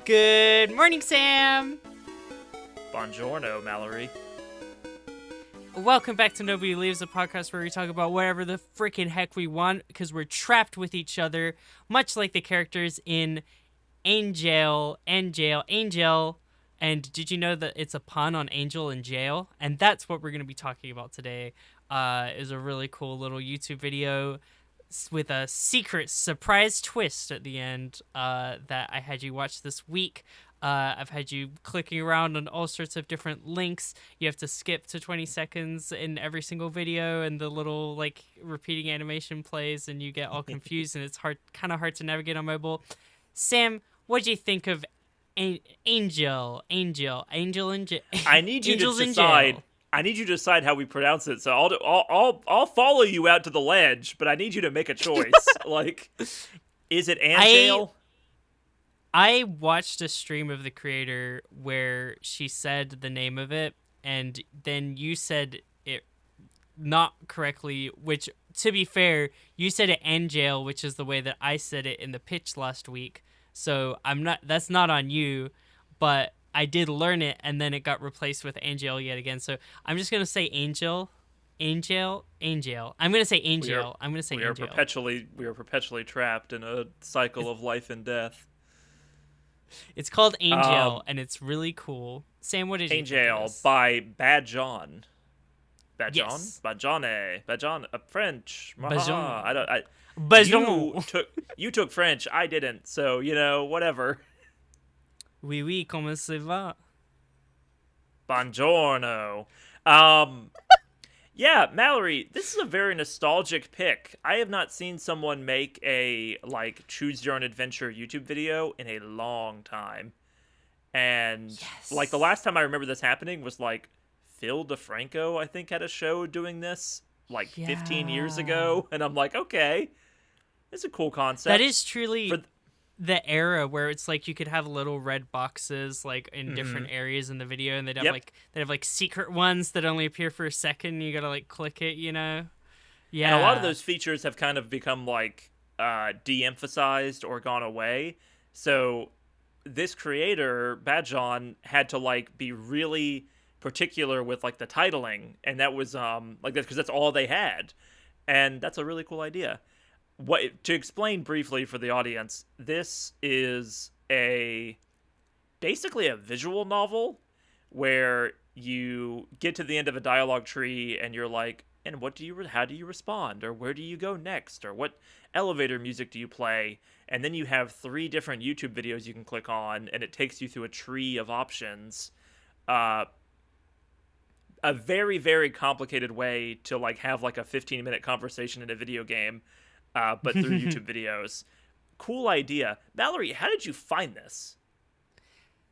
Good morning, Sam! Buongiorno, Mallory. Welcome back to Nobody Leaves, a podcast where we talk about whatever the freaking heck we want because we're trapped with each other, much like the characters in Anjail. And did you know that it's a pun on Angel and Jail? And that's what we're going to be talking about today. Is a really cool little YouTube video with a secret surprise twist at the end that I had you watch this week. I've had you clicking around on all sorts of different links. You have to skip to 20 seconds in every single video, and the little repeating animation plays, and you get all confused, and it's kind of hard to navigate on mobile. Sam, what do you think of Anjail? I need you to decide. I need you to decide how we pronounce it. So I'll follow you out to the ledge, but I need you to make a choice. Is it Anjail? I watched a stream of the creator where she said the name of it, and then you said it not correctly, which, to be fair, you said it Anjail, which is the way that I said it in the pitch last week. So that's not on you, but I did learn it, and then it got replaced with Anjail yet again. So I'm just going to say Anjail. I'm going to say Anjail. We are perpetually trapped in a cycle of life and death. It's called Anjail, and it's really cool. Sam, what did you think of Anjail this? by Badjaune. Badjaune? Yes. Badjaune. French. Badjaune. You took French. I didn't. So, whatever. Oui, comment ça va? Buongiorno. Yeah, Mallory, this is a very nostalgic pick. I have not seen someone make a, choose your own adventure YouTube video in a long time. And, yes. The last time I remember this happening was, Phil DeFranco, I think, had a show doing this, 15 years ago. And I'm like, okay, it's a cool concept. That is truly the era where it's you could have little red boxes in different areas in the video, and they'd have secret ones that only appear for a second, and you gotta click it, Yeah. And a lot of those features have kind of become de-emphasized or gone away. So this creator, Badjaune, had to be really particular with the titling, and that was because that's all they had. And that's a really cool idea. To explain briefly for the audience, this is basically a visual novel where you get to the end of a dialogue tree and you're and how do you respond, or where do you go next, or what elevator music do you play? And then you have 3 different YouTube videos you can click on, and it takes you through a tree of options. A very, very complicated way to have a 15-minute conversation in a video game. But through YouTube videos. Cool idea. Mallory, how did you find this?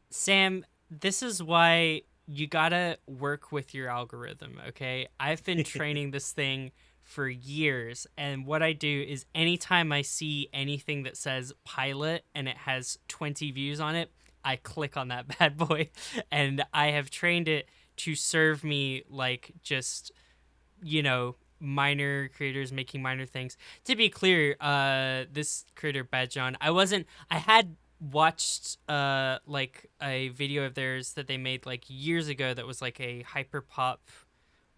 Sam, this is why you gotta work with your algorithm, okay? I've been training this thing for years, and what I do is anytime I see anything that says pilot and it has 20 views on it, I click on that bad boy, and I have trained it to serve me minor creators making minor things. To be clear, this creator Badjaune, I had watched a video of theirs that they made years ago that was a hyperpop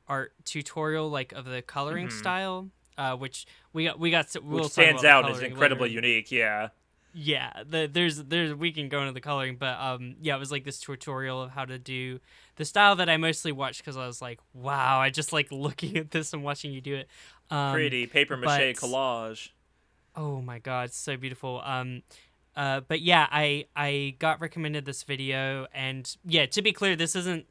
art tutorial of the coloring style, which which stands out as incredibly unique. Yeah, there's we can go into the coloring, but it was this tutorial of how to do the style that I mostly watched because I was wow, I just looking at this and watching you do it. Pretty paper mache collage. Oh my god, it's so beautiful. But yeah, I got recommended this video, and to be clear, this isn't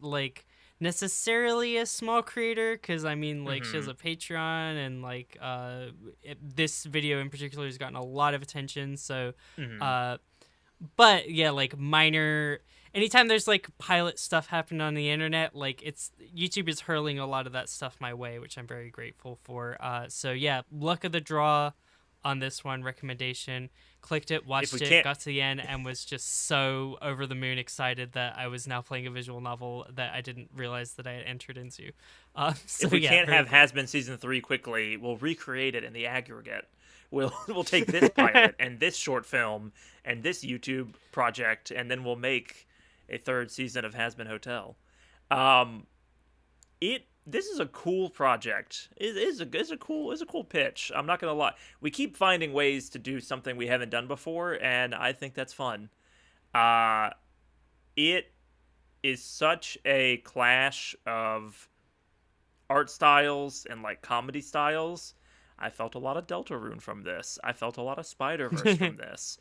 necessarily a small creator, because she has a Patreon, and this video in particular has gotten a lot of attention, so but yeah, minor, anytime there's pilot stuff happening on the internet, it's YouTube is hurling a lot of that stuff my way, which I'm very grateful for. So yeah, luck of the draw on this one, recommendation. Clicked it, watched it, got to the end, and was just so over the moon excited that I was now playing a visual novel that I didn't realize that I had entered into. If we can't have Has Been Season 3 quickly, we'll recreate it in the aggregate. we'll take this pilot and this short film and this YouTube project, and then we'll make a third season of Hazbin Hotel. This is a cool project. It's a cool pitch. I'm not gonna lie. We keep finding ways to do something we haven't done before, and I think that's fun. It is such a clash of art styles and like comedy styles. I felt a lot of Deltarune from this. I felt a lot of Spider-Verse from this.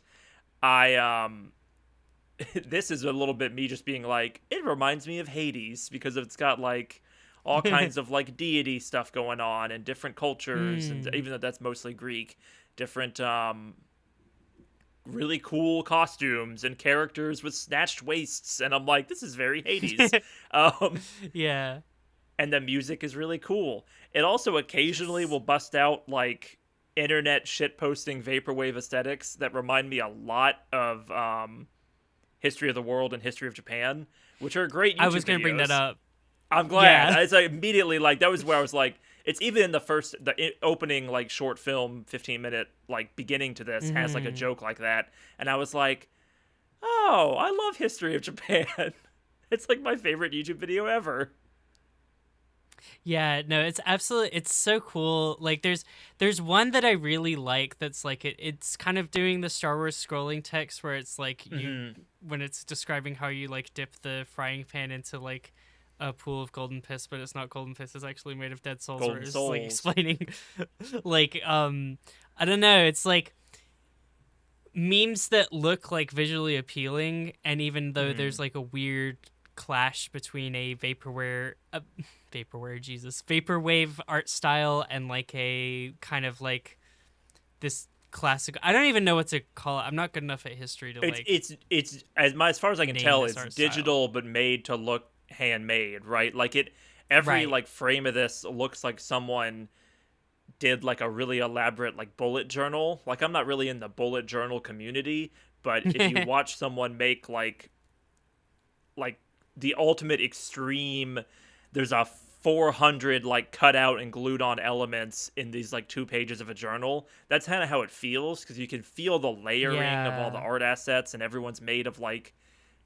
This is a little bit me just being like, it reminds me of Hades because it's got like all kinds of like deity stuff going on and different cultures, and even though that's mostly Greek, different really cool costumes and characters with snatched waists, and I'm like, this is very Hades. Yeah. And the music is really cool. It also occasionally will bust out like internet shitposting vaporwave aesthetics that remind me a lot of History of the World and History of Japan, which are great YouTube I was going to bring that up. I'm glad. Yeah. It's like immediately like that was where I was like, it's even in the opening like short film 15-minute like beginning to this has like a joke like that, and I was like, oh, I love History of Japan. It's like my favorite YouTube video ever. Yeah, no, it's so cool. Like there's one that I really like that's like it's kind of doing the Star Wars scrolling text where it's like you when it's describing how you like dip the frying pan into like a pool of golden piss, but it's not golden piss, it's actually made of dead souls, golden where it's souls. like explaining like I don't know, it's like memes that look like visually appealing, and even though there's like a weird clash between a vaporwave art style and like a kind of like this classic, I don't even know what to call it. I'm not good enough at history to like it's as far as I can tell, it's digital style, but made to look handmade, right? Like every like frame of this looks like someone did like a really elaborate like bullet journal. Like I'm not really in the bullet journal community, but if you watch someone make like the ultimate extreme, there's a 400 like cut out and glued on elements in these like 2 pages of a journal. That's kind of how it feels, because you can feel the layering of all the art assets, and everyone's made of like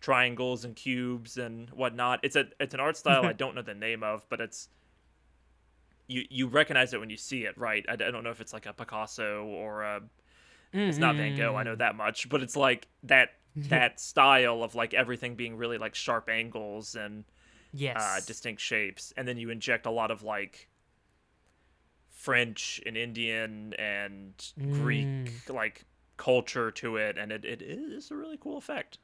triangles and cubes and whatnot. It's an art style I don't know the name of, but it's you recognize it when you see it, right? I don't know if it's like a Picasso or a it's not Van Gogh, I know that much, but it's like that style of like everything being really like sharp angles and distinct shapes, and then you inject a lot of like French and Indian and Greek like culture to it, and it is a really cool effect.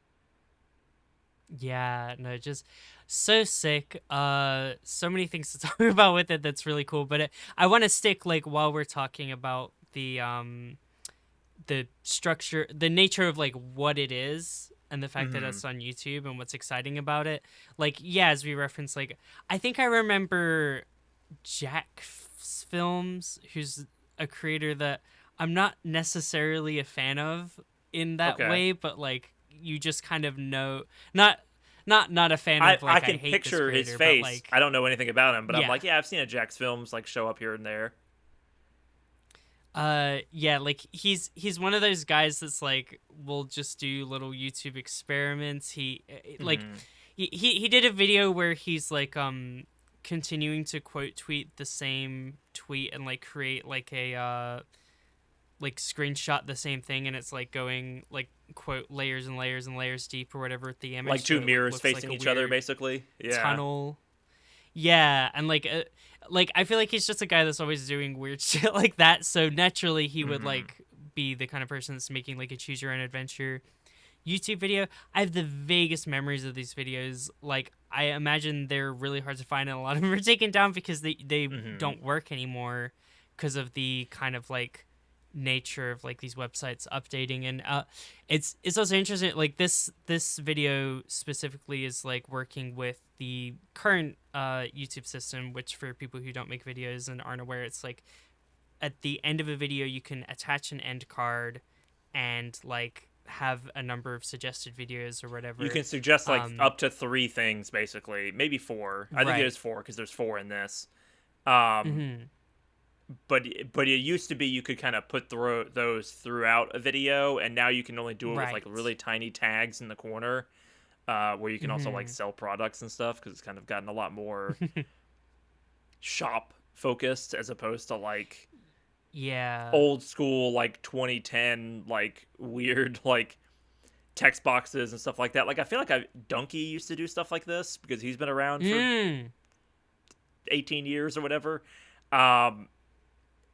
Yeah, no, just so sick. So many things to talk about with it that's really cool, but I want to stick like while we're talking about the structure, the nature of like what it is, and the fact that it's on YouTube and what's exciting about it. Like, yeah, as we referenced, like I think I remember Jack's Films, who's a creator that I'm not necessarily a fan of in that way, but like you just kind of know, not a fan of like I can hate picture this creator, his face. but, like, I don't know anything about him, but I'm like, yeah, I've seen a Jack's Films like show up here and there. Yeah, like he's one of those guys that's like will just do little YouTube experiments. He like he did a video where he's like continuing to quote tweet the same tweet and like create like a like screenshot the same thing, and it's like going like quote layers and layers and layers deep or whatever with the image, like two so mirrors facing like each other basically. Yeah, tunnel. Yeah, and like I feel like he's just a guy that's always doing weird shit like that, so naturally he would like be the kind of person that's making like a choose your own adventure YouTube video. I have the vaguest memories of these videos. Like I imagine they're really hard to find, and a lot of them are taken down because they don't work anymore because of the kind of like nature of like these websites updating. And it's also interesting, like this video specifically is like working with the current YouTube system, which for people who don't make videos and aren't aware, it's like at the end of a video you can attach an end card and like have a number of suggested videos or whatever. You can suggest like up to 3 things, basically, maybe 4. I think it is 4 because there's 4 in this. but it used to be you could kind of put those throughout a video, and now you can only do it with like Right. really tiny tags in the corner, where you can also like Hmm. sell products and stuff, because it's kind of gotten a lot more shop focused as opposed to like Yeah. old school like 2010 like weird like text boxes and stuff like that. Like I feel like Donkey used to do stuff like this because he's been around for Mm. 18 years or whatever. Um,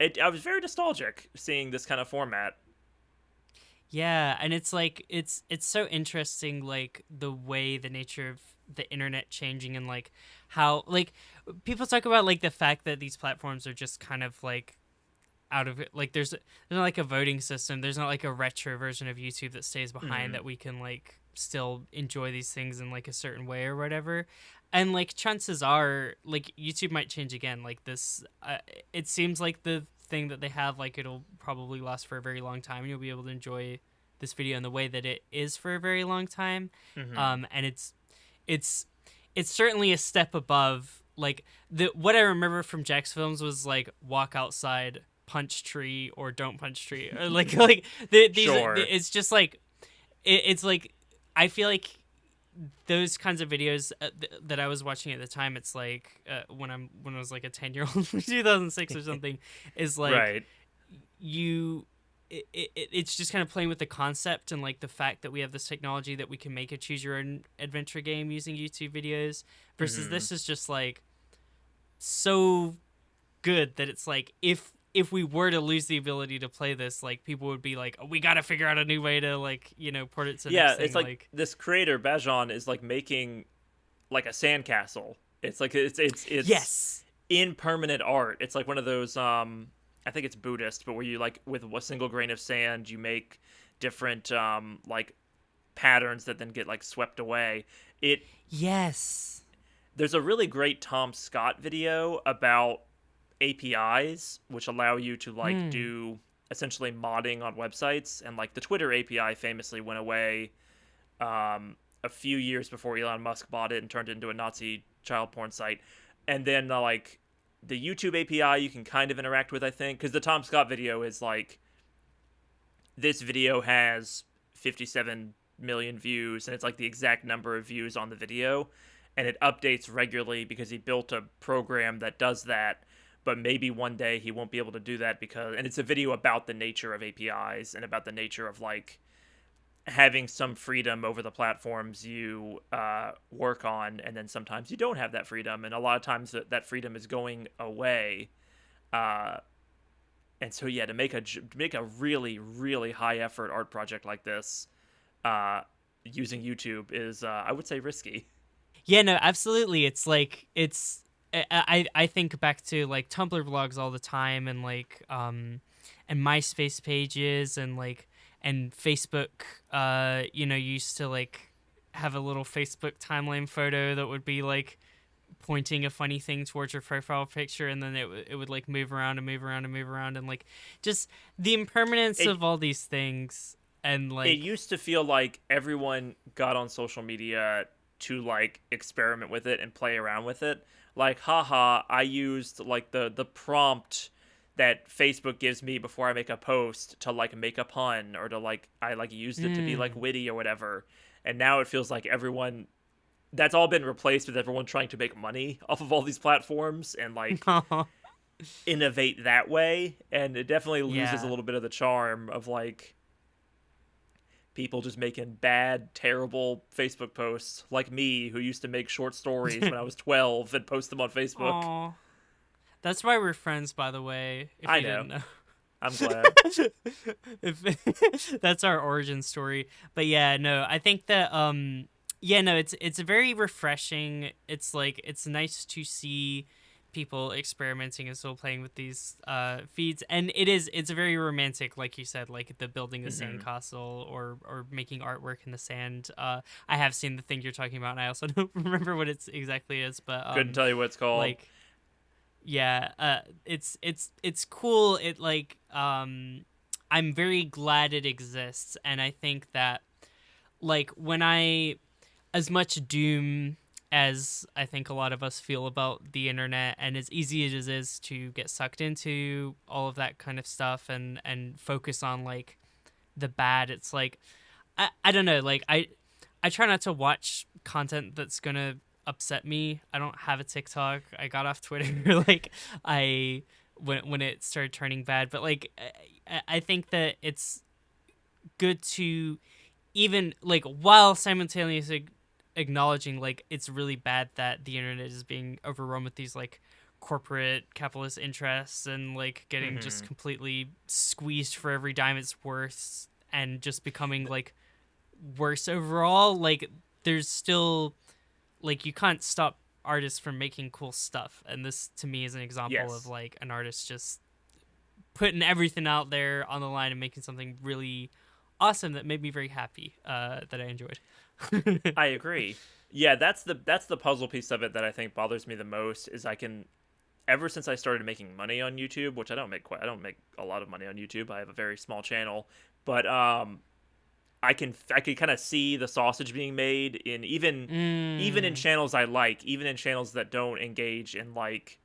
I was very nostalgic seeing this kind of format. Yeah, and it's like it's so interesting, like the way the nature of the internet changing, and like how like people talk about like the fact that these platforms are just kind of like out of it. Like there's not like a voting system. There's not like a retro version of YouTube that stays behind Mm, that we can like still enjoy these things in like a certain way or whatever. And like chances are like YouTube might change again. Like this, it seems like the thing that they have, like it'll probably last for a very long time, and you'll be able to enjoy this video in the way that it is for a very long time. mm-hmm. And it's it's certainly a step above like the what I remember from Jack's films was like walk outside, punch tree, or don't punch tree, or like Sure. it's just like it's like I feel like those kinds of videos that I was watching at the time, it's like when I was like a 10-year-old 2006 or something, is like Right. you it's just kind of playing with the concept and like the fact that we have this technology that we can make a choose your own adventure game using YouTube videos, versus Mm-hmm. this is just like so good that it's like if we were to lose the ability to play this, like people would be like, oh, we got to figure out a new way to like port it to the Yeah, next it's thing, like like this creator Badjaune is like making like a sandcastle. It's like it's yes. impermanent art. It's like one of those I think it's Buddhist, but where you like with a single grain of sand you make different like patterns that then get like swept away. It Yes. There's a really great Tom Scott video about APIs which allow you to like Hmm. do essentially modding on websites, and like the Twitter API famously went away a few years before Elon Musk bought it and turned it into a Nazi child porn site. And then like the YouTube API you can kind of interact with, I think, because the Tom Scott video is like this video has 57 million views, and it's like the exact number of views on the video, and it updates regularly because he built a program that does that. But maybe one day he won't be able to do that because, and it's a video about the nature of APIs and about the nature of like having some freedom over the platforms you work on, and then sometimes you don't have that freedom, and a lot of times that freedom is going away. Uh, and so yeah, to make a really really high effort art project like this, uh, using YouTube is I would say risky. Yeah, no, absolutely. It's like I think back to like Tumblr vlogs all the time, and like and MySpace pages, and like and Facebook used to like have a little Facebook timeline photo that would be like pointing a funny thing towards your profile picture, and then it would like move around and move around and move around, and like just the impermanence It of all these things, and it like used to feel like everyone got on social media to like experiment with it and play around with it. Like, haha, I used like the prompt that Facebook gives me before I make a post to like make a pun, or to like I like used it to be like mm. witty or whatever. And now it feels like everyone that's all been replaced with everyone trying to make money off of all these platforms and like innovate that way, and it definitely loses a Yeah. little bit of the charm of like people just making bad, terrible Facebook posts, like me, who used to make short stories when I was 12 and post them on Facebook. Aw. That's why we're friends, by the way, if I you know. didn't know. I'm glad. That's our origin story. But yeah, no, I think that yeah, no, it's very refreshing. It's like it's nice to see people experimenting and still playing with these feeds, and it's very romantic, like you said, like the building the Hmm. sandcastle, or making artwork in the sand. I have seen the thing you're talking about, and I also don't remember what it exactly is, but Couldn't tell you what it's called. like yeah, it's cool. It like I'm very glad it exists, and I think that like when I as much doom as I think a lot of us feel about the internet, and as easy as it is to get sucked into all of that kind of stuff and focus on like the bad, it's like I don't know, like I try not to watch content that's gonna upset me. I don't have a TikTok. I got off Twitter like I when it started turning bad, but like I think that it's good to even like while simultaneously acknowledging like it's really bad that the internet is being overrun with these like corporate capitalist interests and like getting just completely squeezed for every dime it's worth and just becoming like worse overall. Like there's still like you can't stop artists from making cool stuff, and this to me is an example of Yes. like an artist just putting everything out there on the line and making something really awesome that made me very happy, that I enjoyed. I agree. Yeah, that's the puzzle piece of it that I think bothers me the most is I can ever since I started making money on YouTube, which I don't make a lot of money on YouTube. I have a very small channel, but I can kind of see the sausage being made in even in Mm. channels I like, even in channels that don't engage in like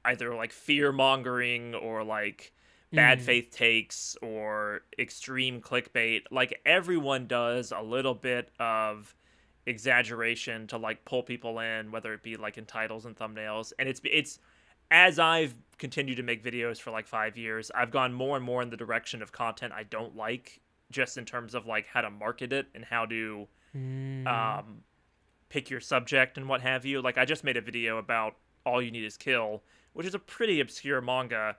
either like fear mongering or like bad Mm. faith takes or extreme clickbait. Like everyone does a little bit of exaggeration to like pull people in, whether it be like in titles and thumbnails. And it's as I've continued to make videos for like 5 years, I've gone more and more in the direction of content I don't like, just in terms of like how to market it and how to Mm. um, pick your subject and what have you. Like I just made a video about All You Need Is Kill, which is a pretty obscure manga,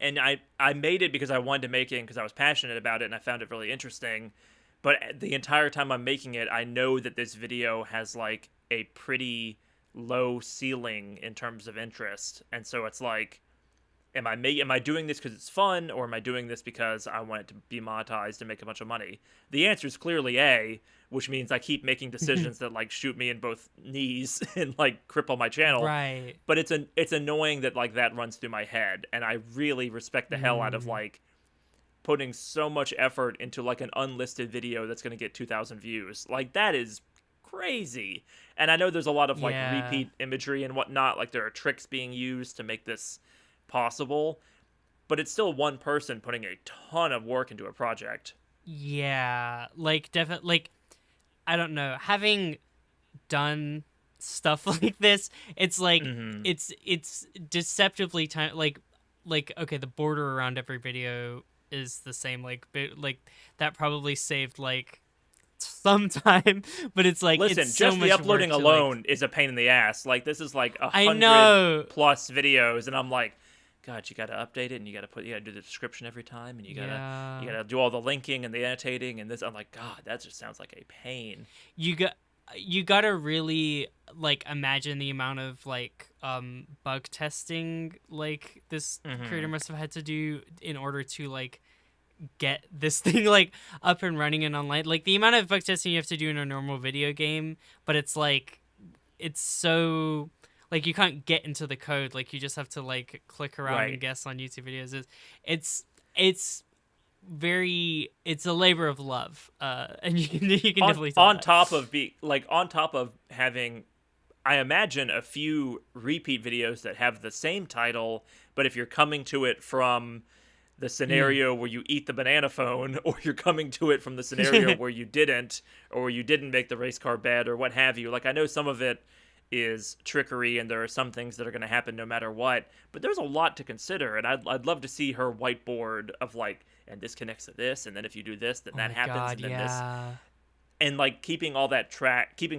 and I made it because I wanted to make it because I was passionate about it and I found it really interesting. But the entire time I'm making it, I know that this video has like a pretty low ceiling in terms of interest, and so it's like, am I doing this because it's fun, or am I doing this because I want it to be monetized and make a bunch of money? The answer is clearly A, which means I keep making decisions that like shoot me in both knees and like cripple my channel. Right. But it's annoying that like that runs through my head, and I really respect the hell out of Mm. like putting so much effort into like an unlisted video that's going to get 2,000 views. Like that is crazy. And I know there's a lot of like Yeah. repeat imagery and whatnot. Like there are tricks being used to make this possible, but it's still one person putting a ton of work into a project. Yeah. Like definitely like I don't know, having done stuff like this, it's like Hmm. it's deceptively time like okay, the border around every video is the same like that probably saved like some time, but it's like it's Listen, so just the much work uploading to like alone is a pain in the ass. Like this is like a I hundred know. plus videos, and I'm like, God, you gotta update it, and you gotta do the description every time, and you Yeah. gotta do all the linking and the annotating and this. I'm like, God, that just sounds like a pain. You got you gotta really like imagine the amount of like bug testing like this creator Hmm. must have had to do in order to like get this thing like up and running and online. Like the amount of bug testing you have to do in a normal video game, but it's like it's so like you can't get into the code. Like you just have to like click around and Right. guess on YouTube videos. It's very it's a labor of love. And you can definitely tell On that. top of on top of having, I imagine, a few repeat videos that have the same title, but if you're coming to it from the Mm. scenario where you eat the banana phone, or you're coming to it from the scenario where you didn't, or where you didn't make the race car bet, or what have you. Like, I know some of it is trickery, and there are some things that are going to happen no matter what, but there's a lot to consider, and I'd love to see her whiteboard of, like, and this connects to this, and then if you do this, then Oh that my happens, god, and then this, yeah. and like keeping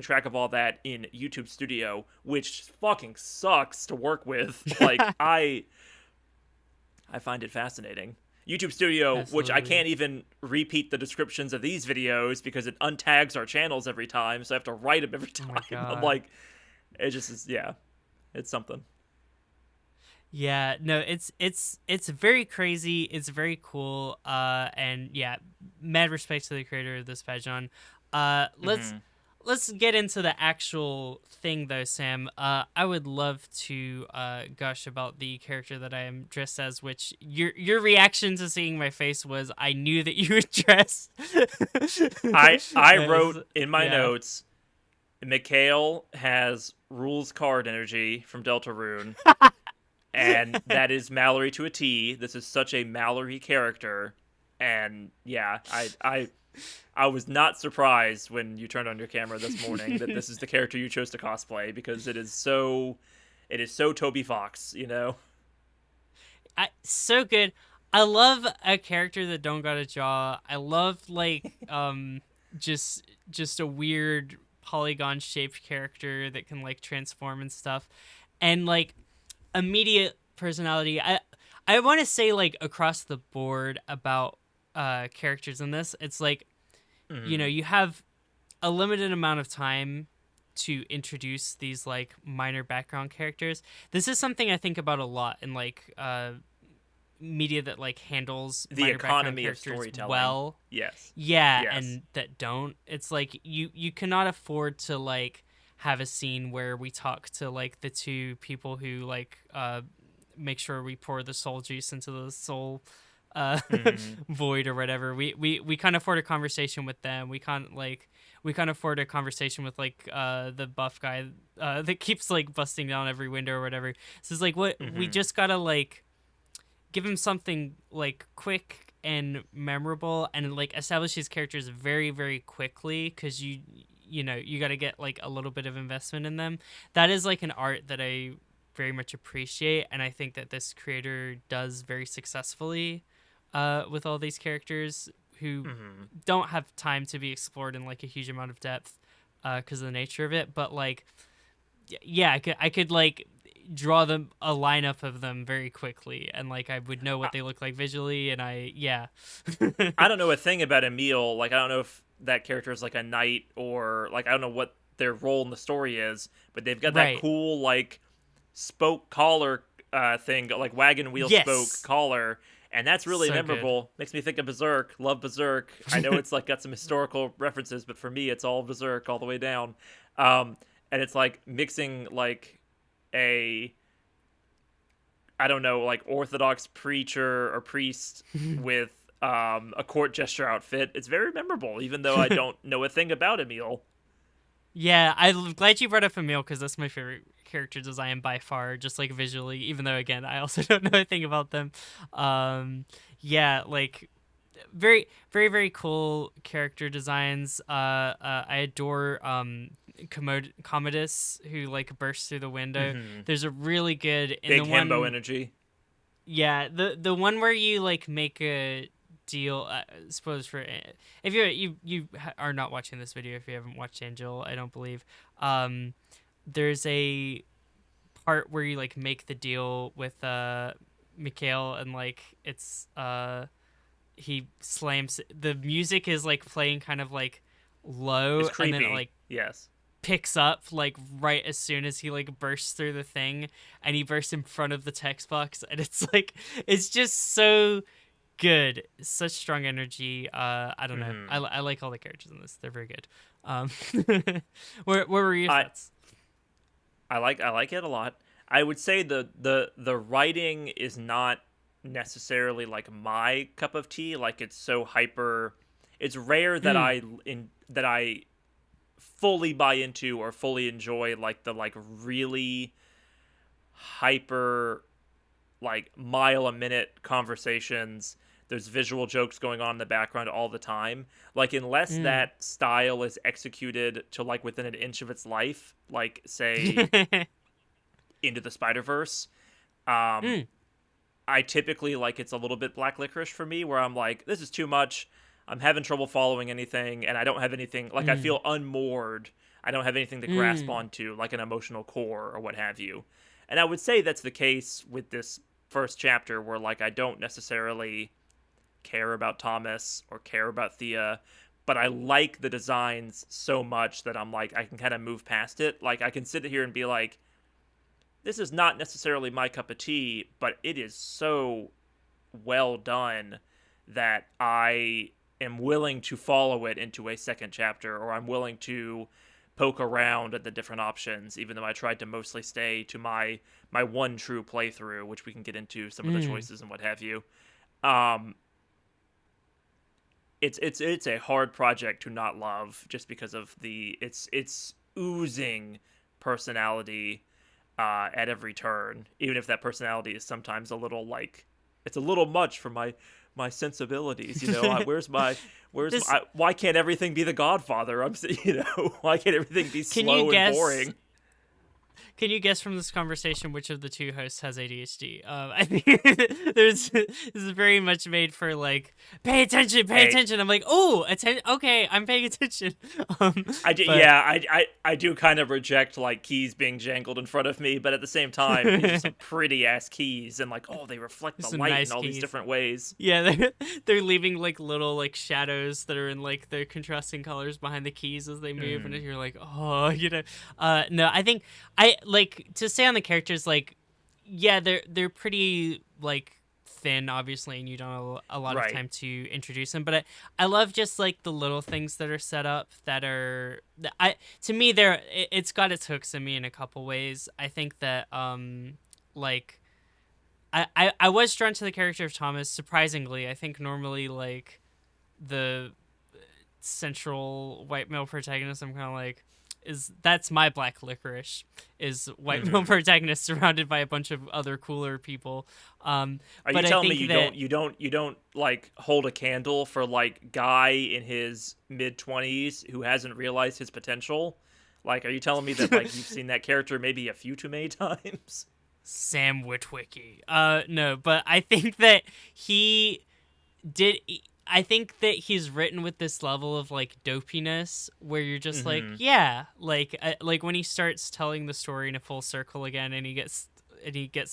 track of all that in YouTube Studio, which fucking sucks to work with. Like I find it fascinating. YouTube Studio, which I Absolutely. can't even repeat the descriptions of these videos because it untags our channels every time, so I have to write them every Oh my time. I'm god. like, it just is, yeah, it's something. Yeah, no, it's very crazy. It's very cool. And yeah, mad respect to the creator of this Badjaune. Uh, let's Hmm. let's get into the actual thing though, Sam. I would love to gush about the character that I am dressed as. Which your reaction to seeing my face was, I knew that you would dress. I As, wrote in my yeah. notes, Mikhail has rules card energy from Deltarune, and that is Mallory to a T. This is such a Mallory character, and yeah, I was not surprised when you turned on your camera this morning that this is the character you chose to cosplay, because it is so Toby Fox, you know. So good. I love a character that don't got a jaw. I love like just a weird polygon shaped character that can like transform and stuff. And like immediate personality. I want to say like across the board about characters in this. It's like Mm-hmm. you have a limited amount of time to introduce these like minor background characters. This is something I think about a lot in like media that like handles The minor background economy of characters storytelling. well. Yes. Yeah, Yes. and that don't. It's like you cannot afford to like have a scene where we talk to like the two people who like make sure we pour the soul juice into the soul uh Mm-hmm. void or whatever. We can't afford a conversation with them. We can't afford a conversation with like the buff guy that keeps like busting down every window or whatever. So it's like what we Mm-hmm. just gotta like give him something like quick and memorable and like establish his characters very very quickly, because you got to get like a little bit of investment in them. That is like an art that I very much appreciate, and I think that this creator does very successfully with all these characters who Mm-hmm. don't have time to be explored in like a huge amount of depth because of the nature of it. But like yeah, I could like draw them a lineup of them very quickly, and like I would know what they look like visually, and I yeah. I don't know a thing about Emil. Like, I don't know if that character is like a knight, or like I don't know what their role in the story is, but they've got that Right. cool like spoke collar thing, like wagon wheel spoke Yes. collar, and that's really So good. memorable. Makes me think of Berserk. Love Berserk. I know it's like got some historical references, but for me, it's all Berserk all the way down. Um, and it's like mixing like a, I don't know, like Orthodox preacher or priest with a court gesture outfit. It's very memorable, even though I don't know a thing about Emil. Yeah, I'm glad you brought up Emil because that's my favorite character design by far, just like visually. Even though again, I also don't know a thing about them. Um, yeah, like very very cool character designs. I adore Commodus who like bursts through the window. Hmm. There's a really good in the Big himbo one. energy. Yeah, the one where you like make a deal. Suppose for if are not watching this video, if you haven't watched Anjail, I don't believe. There's a part where you like make the deal with Mikhail, and like it's he slams. The music is like playing kind of like It's low, and then it creepy. like Yes. picks up like right as soon as he like bursts through the thing, and he bursts in front of the text box, and it's like it's just so good, such strong energy. I don't know, Hmm. I like all the characters in this, they're very good. um what were your I thoughts? I like it a lot. I would say the writing is not necessarily like my cup of tea. Like, it's so hyper. It's rare that Mm, I fully buy into or fully enjoy like the like really hyper, like mile a minute conversations. There's visual jokes going on in the background all the time. Like, unless mm. that style is executed to like within an inch of its life, like say Into the Spider Verse, um, Mm, I typically like it's a little bit black licorice for me, where I'm like, this is too much. I'm having trouble following anything, and I don't have anything like I mm, feel unmoored. I don't have anything to grasp mm, onto, like an emotional core or what have you. And I would say that's the case with this first chapter, where like I don't necessarily care about Thomas or care about Thea, but I like the designs so much that I'm like I can kind of move past it. Like, I can sit here and be like, this is not necessarily my cup of tea, but it is so well done that I am willing to follow it into a second chapter, or I'm willing to poke around at the different options, even though I tried to mostly stay to my one true playthrough, which we can get into some of the mm. choices and what have you. Um, it's a hard project to not love, just because of the it's oozing personality at every turn, even if that personality is sometimes a little like it's a little much for my sensibilities. This Why can't everything be The Godfather? Why can't everything be can you slow and guess? boring? Can you guess from this conversation which of the two hosts has ADHD? I think this is very much made for like pay attention, pay Hey, attention. I'm like, oh, okay, I'm paying attention. I do, But yeah, I do kind of reject like keys being jangled in front of me, but at the same time, these are some pretty ass keys, and like, oh, they reflect the some light in nice all these keys. different ways. Yeah, they're leaving like little like shadows that are in like the contrasting colors behind the keys as they move, and Mm. you're like, oh, you know. No, I think I like to say on the characters like, yeah, they're pretty like thin, obviously, and you don't have a lot of Right. time to introduce them. But I love just like the little things that are set up that are I to me it's got its hooks in me in a couple ways. I think that like I was drawn to the character of Thomas, surprisingly. I think normally like the central white male protagonist, I'm kind of like, is that's my black licorice, is white male Hmm. protagonist surrounded by a bunch of other cooler people. Are you But I telling me think that you don't like hold a candle for like guy in his mid-20s who hasn't realized his potential? Like, are you telling me that like you've seen that character maybe a few too many times? Sam Witwicky. No, but I think that he did. I think that he's written with this level of like dopiness where you're just like, Hmm. yeah, like when he starts telling the story in a full circle again, and he gets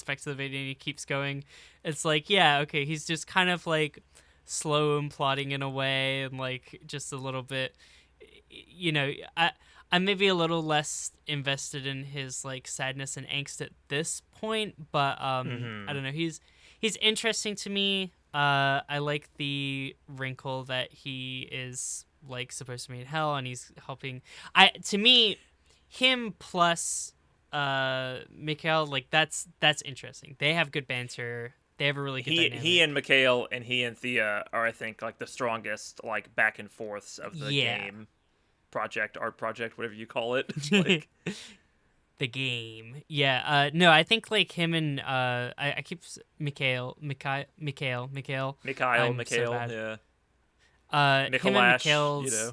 back to the video and he keeps going. It's like, yeah, okay, he's just kind of like slow and plodding in a way, and like just a little bit, you know, I'm maybe a little less invested in his like sadness and angst at this point, but I Hmm. don't know. He's interesting to me. I like the wrinkle that he is like supposed to be in hell, and he's helping. To me, him plus Mikhail, like that's interesting. They have good banter. They have a really good He and dynamic. Mikhail and he and Thea are, I think, like the strongest like back and forths of the Yeah. game project, art project, whatever you call it. Like The game. Yeah. No, I think like him and I keep Mikhail. I'm so Mikhail, bad. yeah, Him and Mikhalash, you Mikhail's know.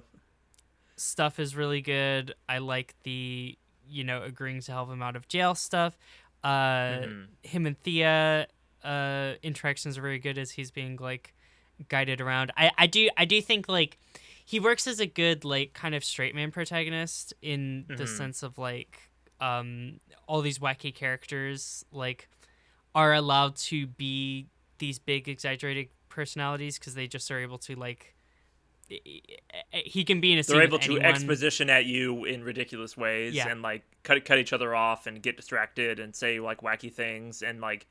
stuff is really good. I like the agreeing to help him out of jail stuff. Hmm. Him and Thea interactions are very good as he's being like guided around. I do think like he works as a good like kind of straight man protagonist in the Hmm. sense of like all these wacky characters like are allowed to be these big exaggerated personalities because they just are able to like he can be in a They're scene with able to anyone. exposition at you in ridiculous ways Yeah. and like cut each other off and get distracted and say like wacky things, and like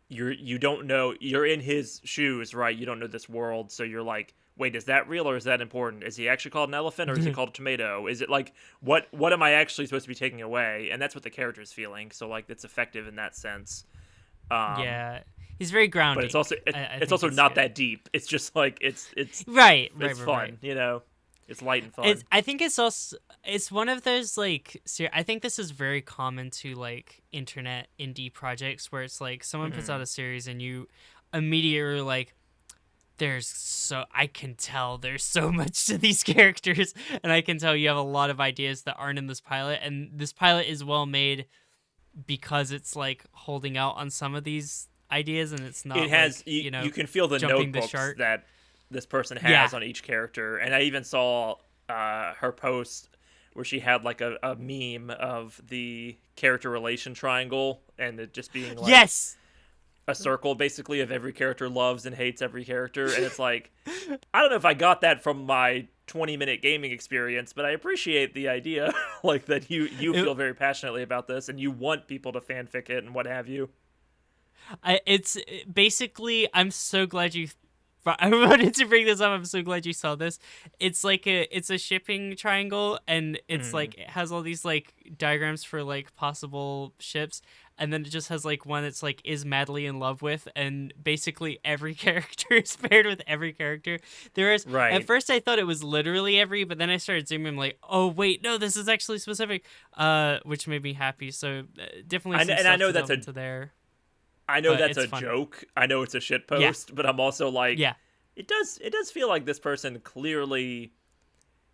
you don't know, you're in his shoes, right? You don't know this world, so you're like, wait, is that real or is that important? Is he actually called an elephant or is he called a tomato? Is it like what am I actually supposed to be taking away? And that's what the character's feeling. So like it's effective in that sense. Um, Yeah, he's very but it's grounding. also I it's think also it's not good. that deep. It's just like Right. it's fun, you know. It's light and It's fun. I think it's also it's one of those like I think this is very common to like internet indie projects where it's like someone puts out Hmm. a series and you immediately are like I can tell there's so much to these characters, and I can tell you have a lot of ideas that aren't in this pilot, and this pilot is well made because it's like holding out on some of these ideas and it's It not has like you can feel the jumping the notebooks shark. that this person Yeah. has on each character, and I even saw her post where she had like a meme of the character relation triangle and it just being like Yes. a circle basically of every character loves and hates every character, and it's like I don't know if I got that from my 20-minute gaming experience, but I appreciate the idea like that you It, feel very passionately about this and you want people to fanfic it and what have you. it's basically. I'm so glad you. I wanted to bring this up. I'm so glad you saw this. It's a shipping triangle, and it's Mm. like it has all these like diagrams for like possible ships, and then it just has like one that's like is madly in love with, and basically every character is paired with every character. There is At Right. first I thought it was literally every, but then I started zooming. I'm like, oh wait, no, this is actually specific, which made me happy. So definitely some And I stuff know to that's delve a into there, I know but that's it's a fun. joke. I know it's a shit Yeah, post, but I'm also like, yeah. it does feel like this person clearly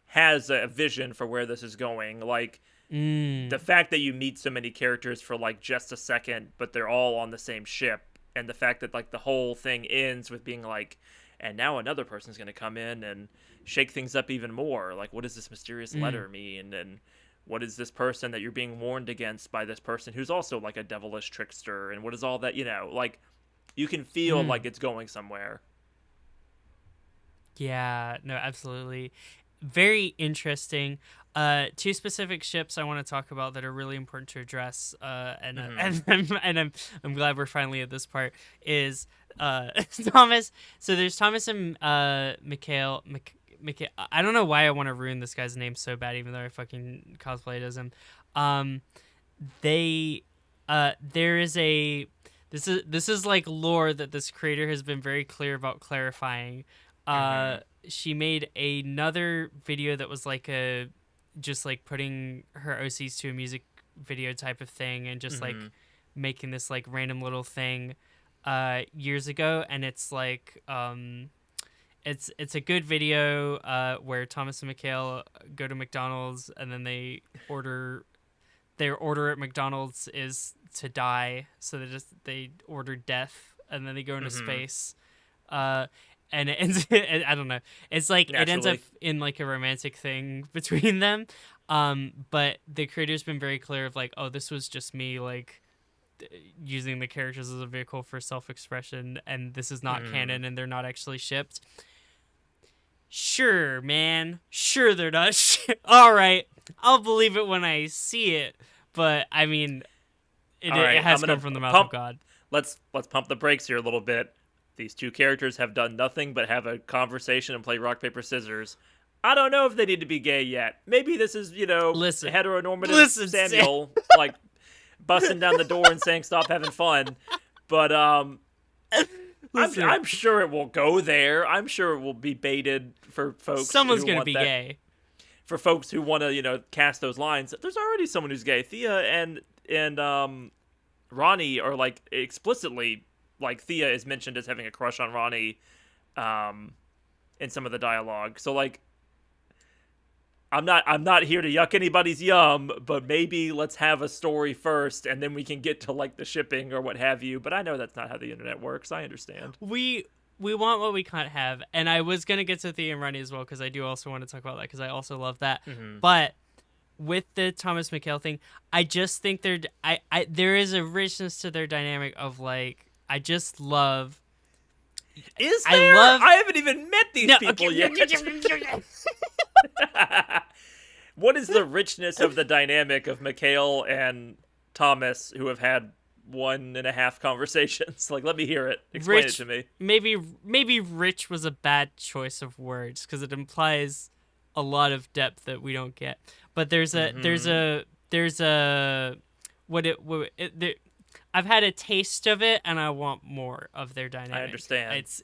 has a vision for where this is going. Like the Mm, fact that you meet so many characters for like just a second, but they're all on the same ship, and the fact that like the whole thing ends with being like, and now another person's gonna come in and shake things up even more. Like, what does this mysterious mm, letter mean? And what is this person that you're being warned against by this person who's also like a devilish trickster? And what is all that? Like you can feel like mm. it's going somewhere. Yeah, no, absolutely. Very interesting. Two specific ships I want to talk about that are really important to address. Hmm. And I'm glad we're finally at this part. Is Thomas? So there's Thomas and Mikhail. Mikhail. I don't know why I want to ruin this guy's name so bad, even though I fucking cosplayed as him. Um, they there is a this is like lore that this creator has been very clear about clarifying. Hmm. She made another video that was like a just like putting her OCs to a music video type of thing, and just like Hmm. making this like random little thing years ago. And it's like it's a good video where Thomas and Mikhail go to McDonald's, and then their order at McDonald's is to die, so they order death, and then they go into Hmm. space. Uh, and it ends. I don't know. It's like it ends up Naturally. in like a romantic thing between them. But the creator's been very clear of like, oh, this was just me like using the characters as a vehicle for self-expression, and this is not Hmm. canon, and they're not actually shipped. Sure, man. Sure, they're not. All right, I'll believe it when I see it. But I mean, All it right, I'm has come gonna from the mouth of pump. God. Let's pump the brakes here a little bit. These two characters have done nothing but have a conversation and play rock paper scissors. I don't know if they need to be gay yet. Maybe this is Listen, heteronormative listen, Sam. Samuel like busting down the door and saying stop having fun. But Listen. I'm sure it will go there. I'm sure it will be baited for folks Someone's who gonna want be that. gay. For folks who want to cast those lines. There's already someone who's gay. Thea and Ronnie are like explicitly like Thea is mentioned as having a crush on Ronnie um in some of the dialogue. So like I'm not here to yuck anybody's yum, but maybe let's have a story first and then we can get to like the shipping or what have you. But I know that's not how the internet works. I understand. We want what we can't have, and I was gonna get to Thea and Ronnie as well, because I do also want to talk about that, because I also love that. Hmm. But with the Thomas McHale thing, I just think there is a richness to their dynamic of like I just love Is I there? love I haven't even met these no people okay. yet. What is the richness of the dynamic of Mikhail and Thomas, who have had 1.5 conversations? Like, let me hear it. Explain it Rich, to me. maybe rich was a bad choice of words, because it implies a lot of depth that we don't get. But Hmm. there's a what it there, I've had a taste of it, and I want more of their I dynamic. understand. It's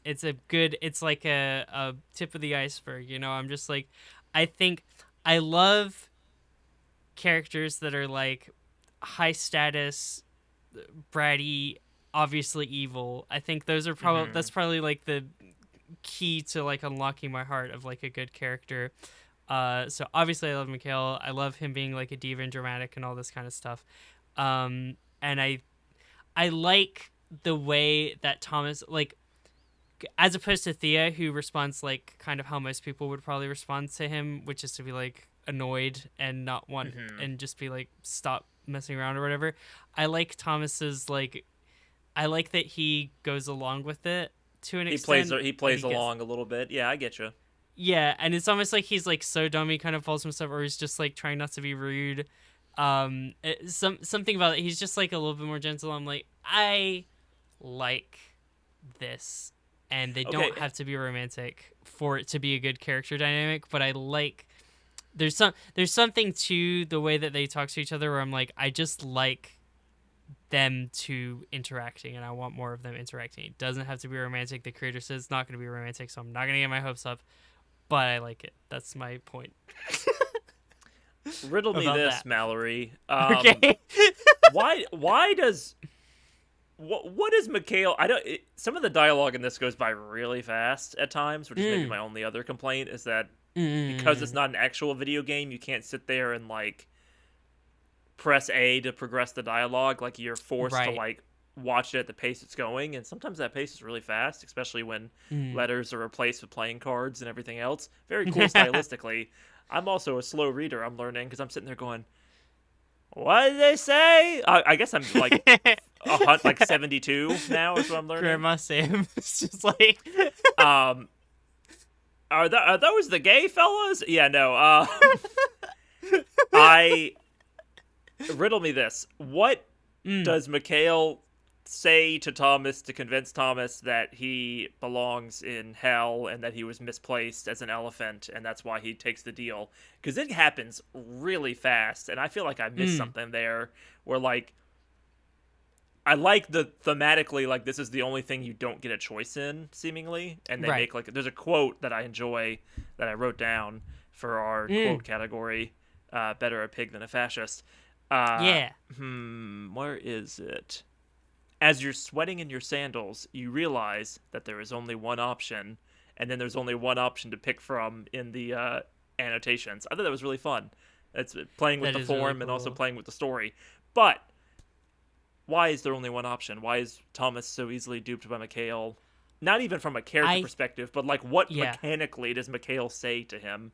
like a tip of the iceberg, I'm just like, I think I love characters that are like high status, bratty, obviously evil. I think those are probably Hmm. that's probably like the key to like unlocking my heart of like a good character. So obviously I love Mikhail. I love him being like a diva and dramatic and all this kind of stuff. And I like the way that Thomas, like, as opposed to Thea, who responds like kind of how most people would probably respond to him, which is to be like annoyed and not want Hmm. and just be like stop messing around or whatever. I like Thomas's like I like that he goes along with it to an extent, He and plays he gets along a little bit. Yeah, I get you. yeah, and it's almost like he's like so dumb he kind of falls himself, or he's just like trying not to be rude. Something about it. He's just like a little bit more gentle. I'm like, I like this, and they Okay. don't have to be romantic for it to be a good character dynamic. But I like there's something to the way that they talk to each other where I'm like, I just like them two interacting, and I want more of them interacting. It doesn't have to be romantic. The creator says it's not going to be romantic, so I'm not going to get my hopes up, but I like it. That's my point. Riddle me About this, that. Mallory. Okay. Why does what is Mikhail? Some of the dialogue in this goes by really fast at times, which is maybe my only other complaint, is that because it's not an actual video game, you can't sit there and like press A to progress the dialogue. Like, you're forced to like watch it at the pace it's going, and sometimes that pace is really fast, especially when letters are replaced with playing cards and everything else. Very cool stylistically. I'm also a slow reader, I'm learning, because I'm sitting there going, what did they say? I guess I'm like like 72 now is what I'm learning. Grandma Sam. It's just like are those the gay fellas? Yeah, no. Riddle me this. What does Mikhail say to Thomas to convince Thomas that he belongs in hell and that he was misplaced as an elephant, and that's why he takes the deal? Because it happens really fast, and I feel like I missed something there where, like, I like the thematically, like, this is the only thing you don't get a choice in, seemingly, and they make, like, there's a quote that I enjoy that I wrote down for our quote category, better a pig than a fascist. Where is it? As you're sweating in your sandals, you realize that there is only one option, and then there's only one option to pick from in the annotations. I thought that was really fun. It's playing with the form really cool. And also playing with the story. But why is there only one option? Why is Thomas so easily duped by Mikhail? Not even from a character perspective, but like what mechanically does Mikhail say to him?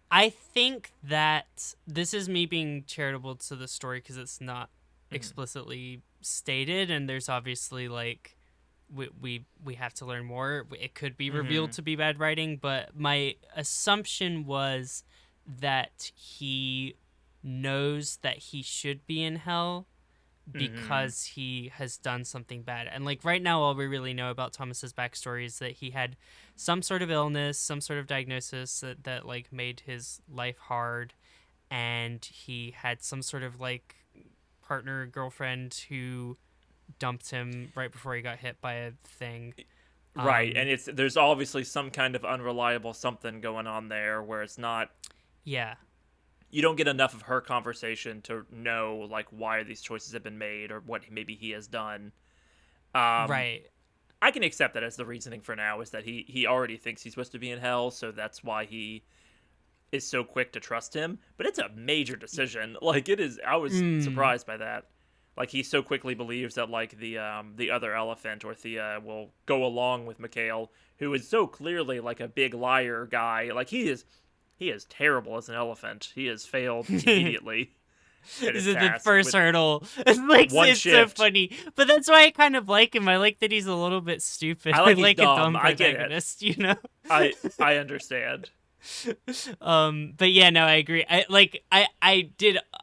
I think that this is me being charitable to the story because it's not explicitly stated, and there's obviously like we have to learn more. It could be revealed to be bad writing, but my assumption was that he knows that he should be in hell because he has done something bad. And like right now, all we really know about Thomas's backstory is that he had some sort of illness, some sort of diagnosis that like made his life hard, and he had some sort of like partner, girlfriend who dumped him right before he got hit by a thing. Right, and there's obviously some kind of unreliable something going on there where it's not... Yeah. You don't get enough of her conversation to know, like, why these choices have been made or what maybe he has done. Right. I can accept that as the reasoning for now, is that he already thinks he's supposed to be in hell, so that's why he is so quick to trust him. But it's a major decision. Like, it is... I was surprised by that. Like, he so quickly believes that, like, the other elephant, or Thea, will go along with Mikhail, who is so clearly, like, a big liar guy. Like, he is terrible as an elephant. He has failed immediately. Is it the first hurdle? It's so funny. But that's why I kind of like him. I like that he's a little bit stupid. I like a dumb protagonist, you know? I understand. But yeah, no, I agree. I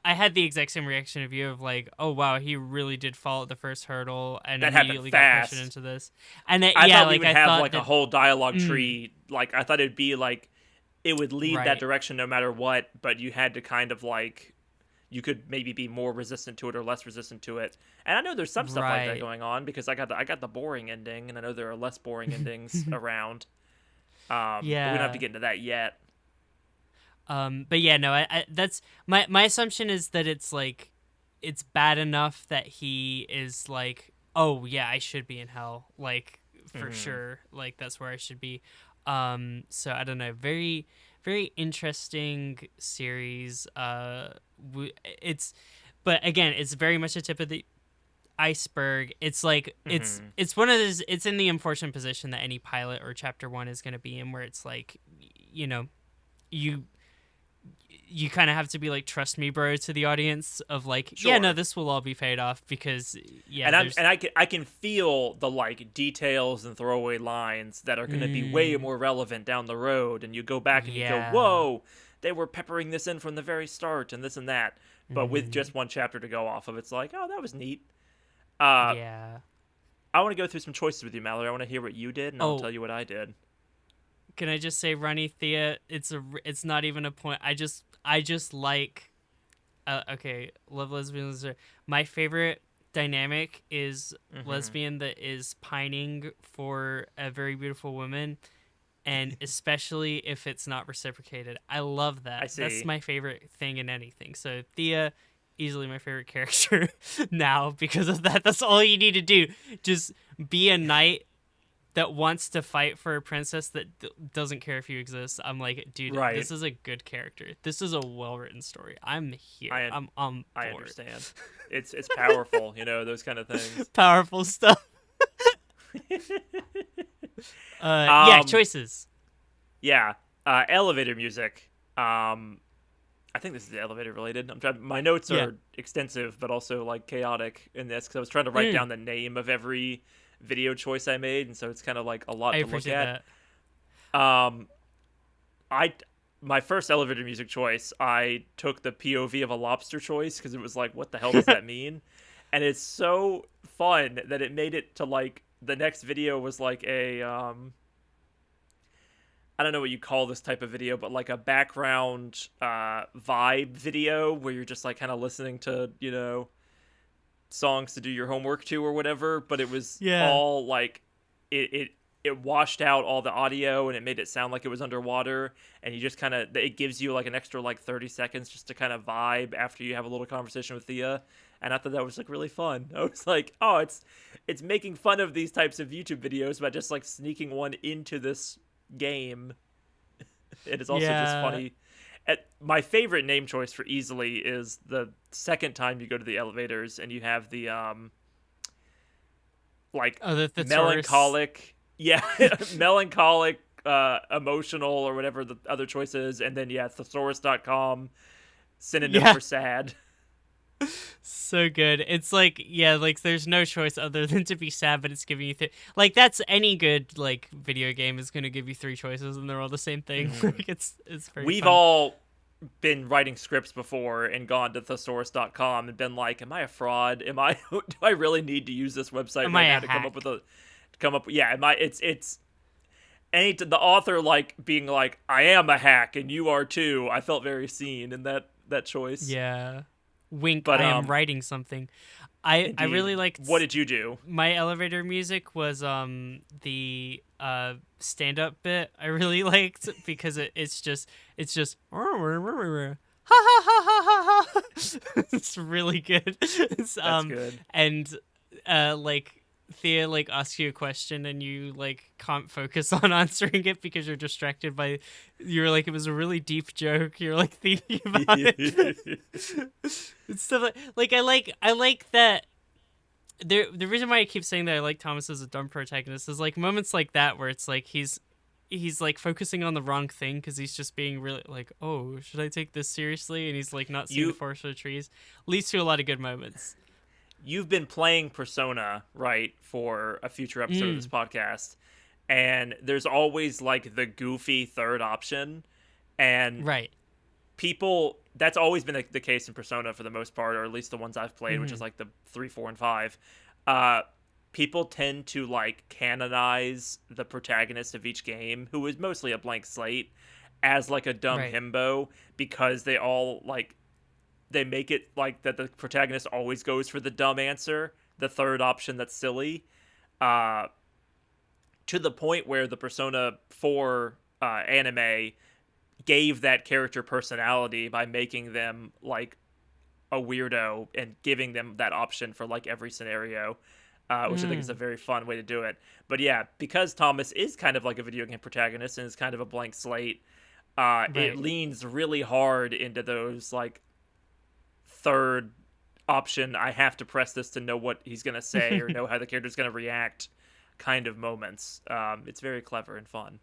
had the exact same reaction of you of like, oh wow, he really did fall at the first hurdle and that immediately got pushed into this. And I thought we would have like a whole dialogue tree. Like, I thought it'd be like it would lead that direction no matter what, but you had to kind of like, you could maybe be more resistant to it or less resistant to it. And I know there's some stuff like that going on, because I got the boring ending, and I know there are less boring endings around. But we don't have to get into that yet. But yeah, no, I that's my assumption is that it's like, it's bad enough that he is like, oh yeah, I should be in hell, like for sure, like that's where I should be. So I don't know, very, very interesting series. But again, it's very much a tip of the iceberg. It's like it's one of those, it's in the unfortunate position that any pilot or chapter 1 is going to be in, where it's like, you know, you kind of have to be like, trust me bro, to the audience of like, yeah, no, this will all be paid off, because I can feel the like details and throwaway lines that are going to be way more relevant down the road, and you go back and you go, whoa, they were peppering this in from the very start and this and that, but with just one chapter to go off of, it's like, oh, that was neat. I want to go through some choices with you, Mallory. I want to hear what you did, and I'll tell you what I did. Can I just say, Ronnie Thea? It's not even a point. I just like. Okay, love lesbians. My favorite dynamic is Mm-hmm. lesbian that is pining for a very beautiful woman, and especially if it's not reciprocated. I love I that. That's see. my favorite thing in anything. So Thea, easily my favorite character now because of that. That's all you need to do. Just be a knight that wants to fight for a princess that doesn't care if you exist. I'm like, dude, Right. this is a good character. This is a well-written story. I'm here. I I'm on I board. understand. It's powerful, those kind of things. Powerful stuff. Yeah, um, choices. yeah. Elevator music. I think this is elevator related. I'm trying. My notes Yeah. are extensive, but also like chaotic in this because I was trying to write Mm, down the name of every video choice I made, and so it's kind of like a I lot to look appreciate at. that. Um, I my first elevator music choice, I took the POV of a lobster choice because it was like, what the hell does that mean? And it's so fun that it made it to like the next video was like a I don't know what you call this type of video, but like a background vibe video where you're just like kind of listening to, songs to do your homework to or whatever, but it was Yeah. all like it it washed out all the audio and it made it sound like it was underwater, and you just kind of it gives you like an extra like 30 seconds just to kind of vibe after you have a little conversation with Thea. And I thought that was like really fun. I was like, oh, it's making fun of these types of YouTube videos by just like sneaking one into this game. It is also just Yeah. funny. My favorite name choice for easily is the second time you go to the elevators and you have the like Oh, the thesaurus. melancholic, yeah, melancholic, emotional or whatever the other choice is, and then yeah, thesaurus.com, synonym Yeah. for sad. So good. It's like, yeah, like there's no choice other than to be sad, but it's giving you like that's any good like video game is going to give you three choices and they're all the same thing. Mm-hmm. Like it's very We've fun. all been writing scripts before and gone to thesaurus.com and been like, am I a fraud? Am I do I really need to use this website Am I right a now to come up with hack? a come up yeah, am I it's any the author like being like, I am a hack and you are too. I felt very seen in that choice. Yeah. Wink, But I am writing something. I really indeed. What liked did you do? my elevator music was the stand up bit. I really liked because it's just ha ha ha ha ha ha. It's really good. It's, That's good. and like Thea like asks you a question and you like can't focus on answering it because you're distracted by you're like it was a really deep joke. You're like thinking about it. It's stuff like I like that the reason why I keep saying that I like Thomas as a dumb protagonist is like moments like that where it's like he's like focusing on the wrong thing because he's just being really like, oh, should I take this seriously? And he's like not seeing the you forest for the trees. Leads to a lot of good moments. you've been playing Persona, right, for a future episode of this Mm, podcast, and there's always like the goofy third option, and right. people that's always been the case in Persona for the most part, or at least the ones I've played, which is Hmm. like the 3, 4, and 5. Uh, People tend to like canonize the protagonist of each game, who is mostly a blank slate, as like a dumb Right. himbo because they all like they make it like that the protagonist always goes for the dumb answer, the third option that's silly, uh, to the point where the Persona 4 anime gave that character personality by making them like a weirdo and giving them that option for like every scenario, which I think is a Mm, very fun way to do it. But yeah, because Thomas is kind of like a video game protagonist and is kind of a blank slate, it right. leans really hard into those like third option. I have to press this to know what he's gonna say or know how the character's gonna react kind of moments. It's very clever and fun.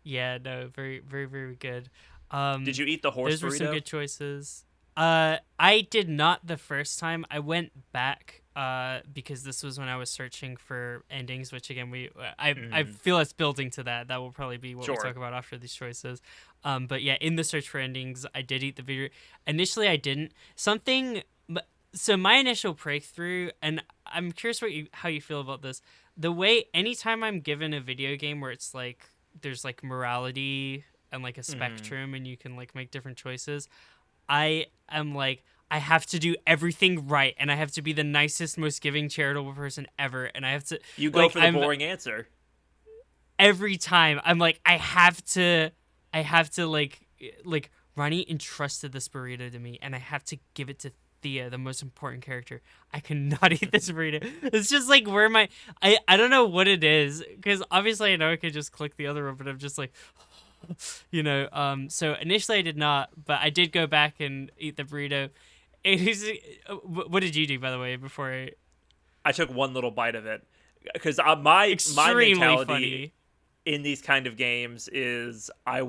Yeah, no, very, very, very good. Did Um, you eat the horse those were some burrito? good choices. I did not the first time. I went back because this was when I was searching for endings, which again I Mm, feel us building to that. That will probably be what we sure. talk about after these choices. But yeah, in the search for endings, I did eat the video. Initially, I didn't. So my initial breakthrough, and I'm curious how you feel about this. The way anytime I'm given a video game where it's like there's like morality and like a Mm, spectrum and you can like make different choices, I am like I have to do everything right, and I have to be the nicest, most giving, charitable person ever, and I have to You go for the boring answer. every time I'm like, I have to like Ronnie entrusted this burrito to me, and I have to give it to Thea, the most important character. I cannot eat this burrito. It's just like where I don't know what it is, because obviously I know I could just click the other one, but I'm just like, so initially I did not, but I did go back and eat the burrito. What did you do, by the way, before I took one little bite of it, because my extremely mentality funny in these kind of games is I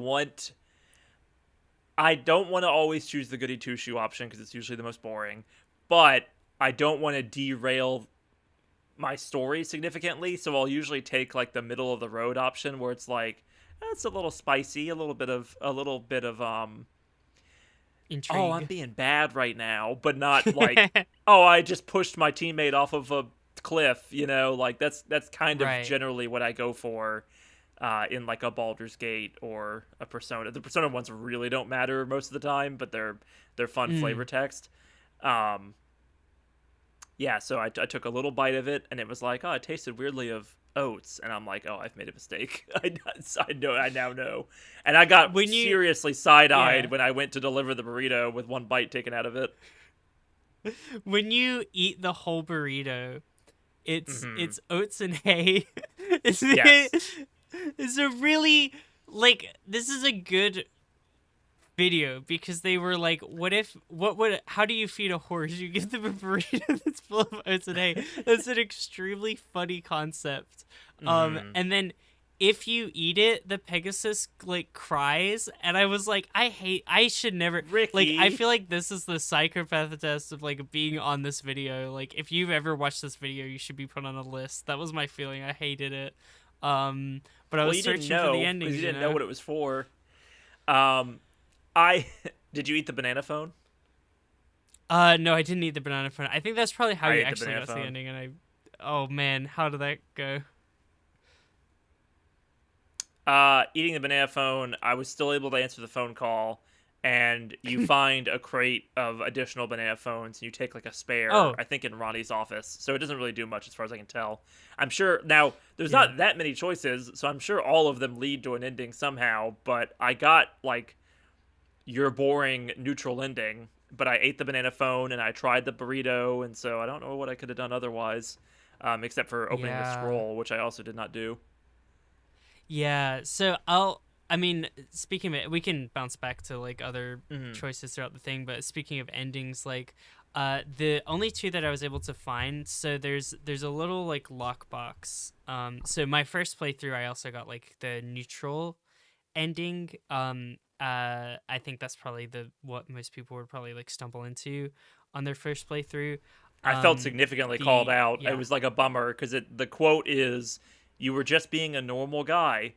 don't want to always choose the goody two shoe option because it's usually the most boring, but I don't want to derail my story significantly, so I'll usually take like the middle of the road option where it's like it's a little spicy, a little bit of intrigue. oh, I'm being bad right now, but not like oh, I just pushed my teammate off of a cliff, like that's kind of Right. generally what I go for. In like a Baldur's Gate or a Persona. The Persona ones really don't matter most of the time, but they're fun flavor text. Yeah, so I took a little bite of it, and it was like, oh, it tasted weirdly of oats, and I'm like, oh, I've made a mistake. I now know, and I got seriously side-eyed when I went to deliver the burrito with one bite taken out of it. When you eat the whole burrito, it's oats and hay. It's a really, like, this is a good video because they were like, how do you feed a horse? You give them a burrito that's full of oats and hay. That's an extremely funny concept. And then if you eat it, the Pegasus, like, cries. And I was like, I should never, Ricky. like, I feel like this is the psychopath test of, like, being on this video. Like, if you've ever watched this video, you should be put on a list. That was my feeling. I hated it. But I was searching for the endings. You didn't know what it was for. Did you eat the banana phone? No, I didn't eat the banana phone. I think that's probably how you actually got to the ending. And oh man, how did that go? Eating the banana phone, I was still able to answer the phone call, and you find a crate of additional banana phones, and you take like a spare, I think in Ronnie's office. So it doesn't really do much as far as I can tell. I'm sure, now, there's not that many choices, so I'm sure all of them lead to an ending somehow, but I got, like, your boring neutral ending, but I ate the banana phone, and I tried the burrito, and so I don't know what I could have done otherwise, except for opening the scroll, which I also did not do. Yeah, so speaking of it, we can bounce back to like other choices throughout the thing, but speaking of endings, like the only two that I was able to find, so there's a little like lockbox. So my first playthrough, I also got like the neutral ending. I think that's probably what most people would probably like stumble into on their first playthrough. I felt significantly called out. It was like a bummer because the quote is, "You were just being a normal guy,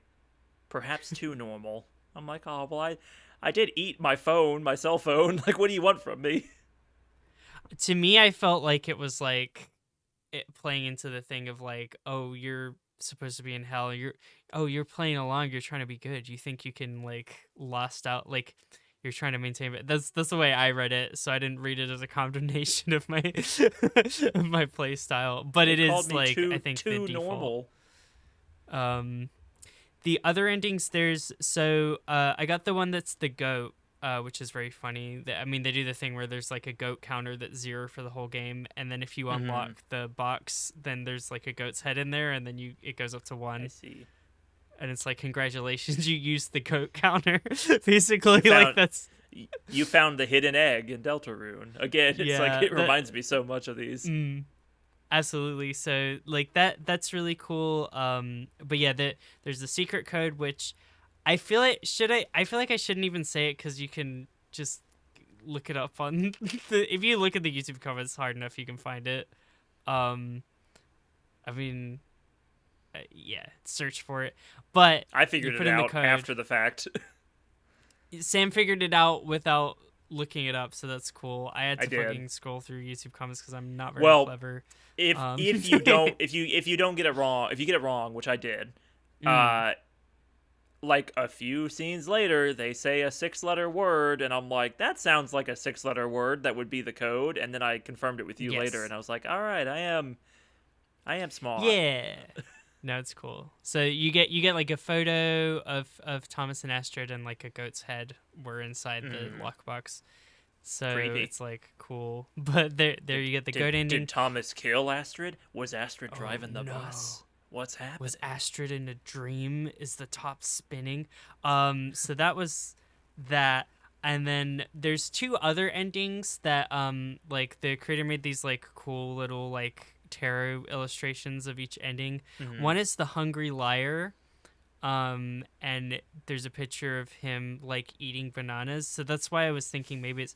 perhaps too normal." I'm like, oh, well, I did eat my cell phone. Like, what do you want from me? To me, I felt like it was like it playing into the thing of like, oh, you're supposed to be in hell. You're playing along. You're trying to be good. You think you can like lust out, like you're trying to maintain it. That's the way I read it. So I didn't read it as a condemnation of my of my play style. But it is like I think too the default. normal. The other endings, I got the one that's the goat, which is very funny. They do the thing where there's like a goat counter that's 0 for the whole game, and then if you unlock the box, then there's like a goat's head in there, and then it goes up to 1. I see. And it's like, congratulations, you used the goat counter. Basically, you found the hidden egg in Deltarune. Again, it's it reminds me so much of these. Absolutely. So like that's really cool. But yeah, there's the secret code, which I feel like I feel like I shouldn't even say it because you can just look it up on if you look at the YouTube comments hard enough, you can find it. Search for it. But I figured it out after the fact. Sam figured it out without looking it up, so that's cool. I had to fucking scroll through YouTube comments because I'm not very clever. If you don't get it wrong, if you get it wrong, which I did, like a few scenes later, they say a 6-letter word, and I'm like, that sounds like a 6-letter word that would be the code. And then I confirmed it with you later, Yes. and I was like, all right, I am smart. Yeah. No, it's cool. So you get like a photo of Thomas and Astrid, and like a goat's head were inside the lockbox. So Creepy. it's like cool. But there you get the goat ending. Did Thomas kill Astrid? Was Astrid Oh, driving the no. bus? What's happening? Was Astrid in a dream? Is the top spinning? So that was that. And then there's two other endings that like the creator made these like cool little like tarot illustrations of each ending. One is the Hungry Liar. And there's a picture of him like eating bananas. So that's why I was thinking maybe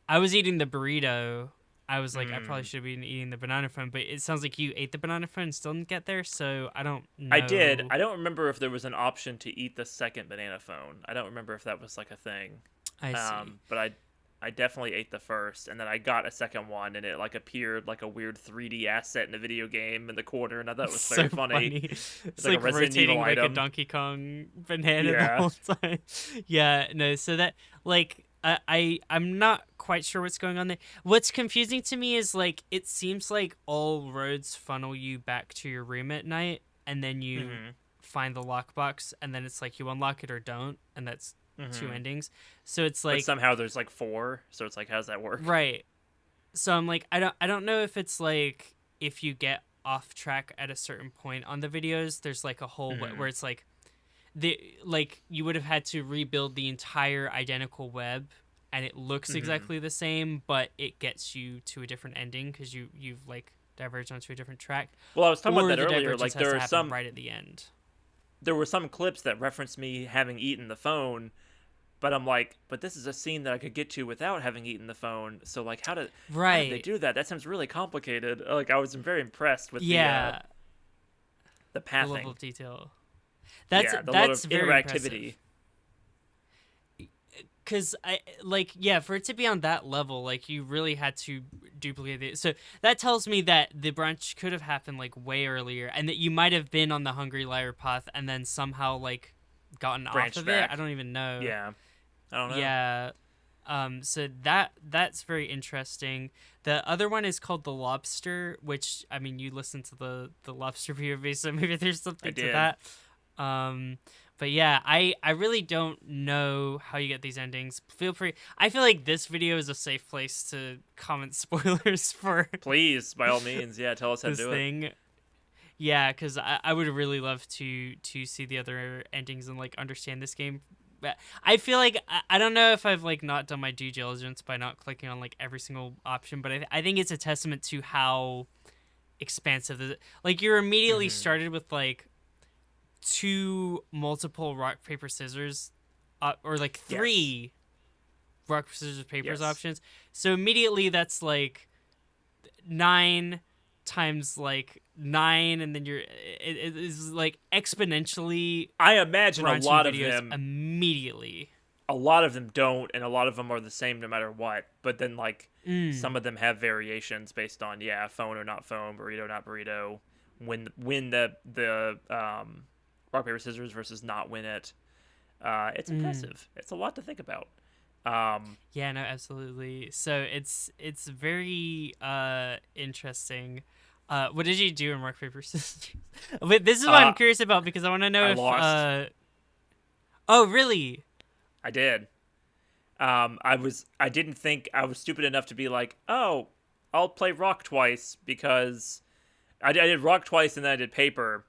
I was eating the burrito. I was like, I probably should have been eating the banana phone, but it sounds like you ate the banana phone and still didn't get there, so I don't know. I did. I don't remember if there was an option to eat the second banana phone. I don't remember if that was like a thing. I see. But I definitely ate the first, and then I got a second one, and it like appeared like a weird 3D asset in a video game in the corner, and I thought it was So very funny. It's like like a Resident rotating Evil like item. a Donkey Kong banana the Yeah. whole time. Yeah, no, so that like I'm not quite sure what's going on there. What's confusing to me is like it seems like all roads funnel you back to your room at night, and then you find the lockbox, and then it's like you unlock it or don't, and that's two endings. So it's like But somehow there's like 4, so it's like, how's that work? right. So I'm like I don't know if it's like if you get off track at a certain point on the videos, there's like a whole where it's like you would have had to rebuild the entire identical web, and it looks exactly the same, but it gets you to a different ending because you've like diverged onto a different track. Well, I was talking Or about that the earlier. divergence Like has there to are happen some right at the end. there were some clips that referenced me having eaten the phone, but I'm like, but this is a scene that I could get to without having eaten the phone. So like, how did they do that? That sounds really complicated. Like I was very impressed with the the pathing. level of detail. That's the that's lot of very interactivity. Because for it to be on that level, like you really had to duplicate it. So that tells me that the brunch could have happened like way earlier, and that you might have been on the Hungry Liar path and then somehow like gotten Branched off of back. it. I don't even know. Yeah, I don't know. Yeah. So that's very interesting. The other one is called The Lobster, which I mean you listened to the Lobster POV, so maybe there's something to that. But yeah, I really don't know how you get these endings. Feel free. I feel like this video is a safe place to comment spoilers for Please, by all means, yeah, tell us how to this do thing. it. Yeah, because I would really love to see the other endings and like understand this game. But I feel like I don't know if I've like not done my due diligence by not clicking on like every single option, but I think it's a testament to how expansive this. Like you're immediately started with like 2 multiple rock paper scissors, or like 3 rock paper scissors papers options. So immediately that's like 9 times like 9, and then it is like exponentially. I imagine a lot of videos them immediately. A lot of them don't, and a lot of them are the same no matter what. But then like some of them have variations based on phone or not phone, burrito not burrito, win the rock paper scissors versus not win it. It's impressive. It's a lot to think about. Yeah, no, absolutely. So it's very interesting. What did you do in rock paper scissors? But this is what I'm curious about, because I want to know I if lost. Oh, really? I did. I didn't think I was stupid enough to be like, oh, I'll play rock twice, because I did rock twice and then I did paper,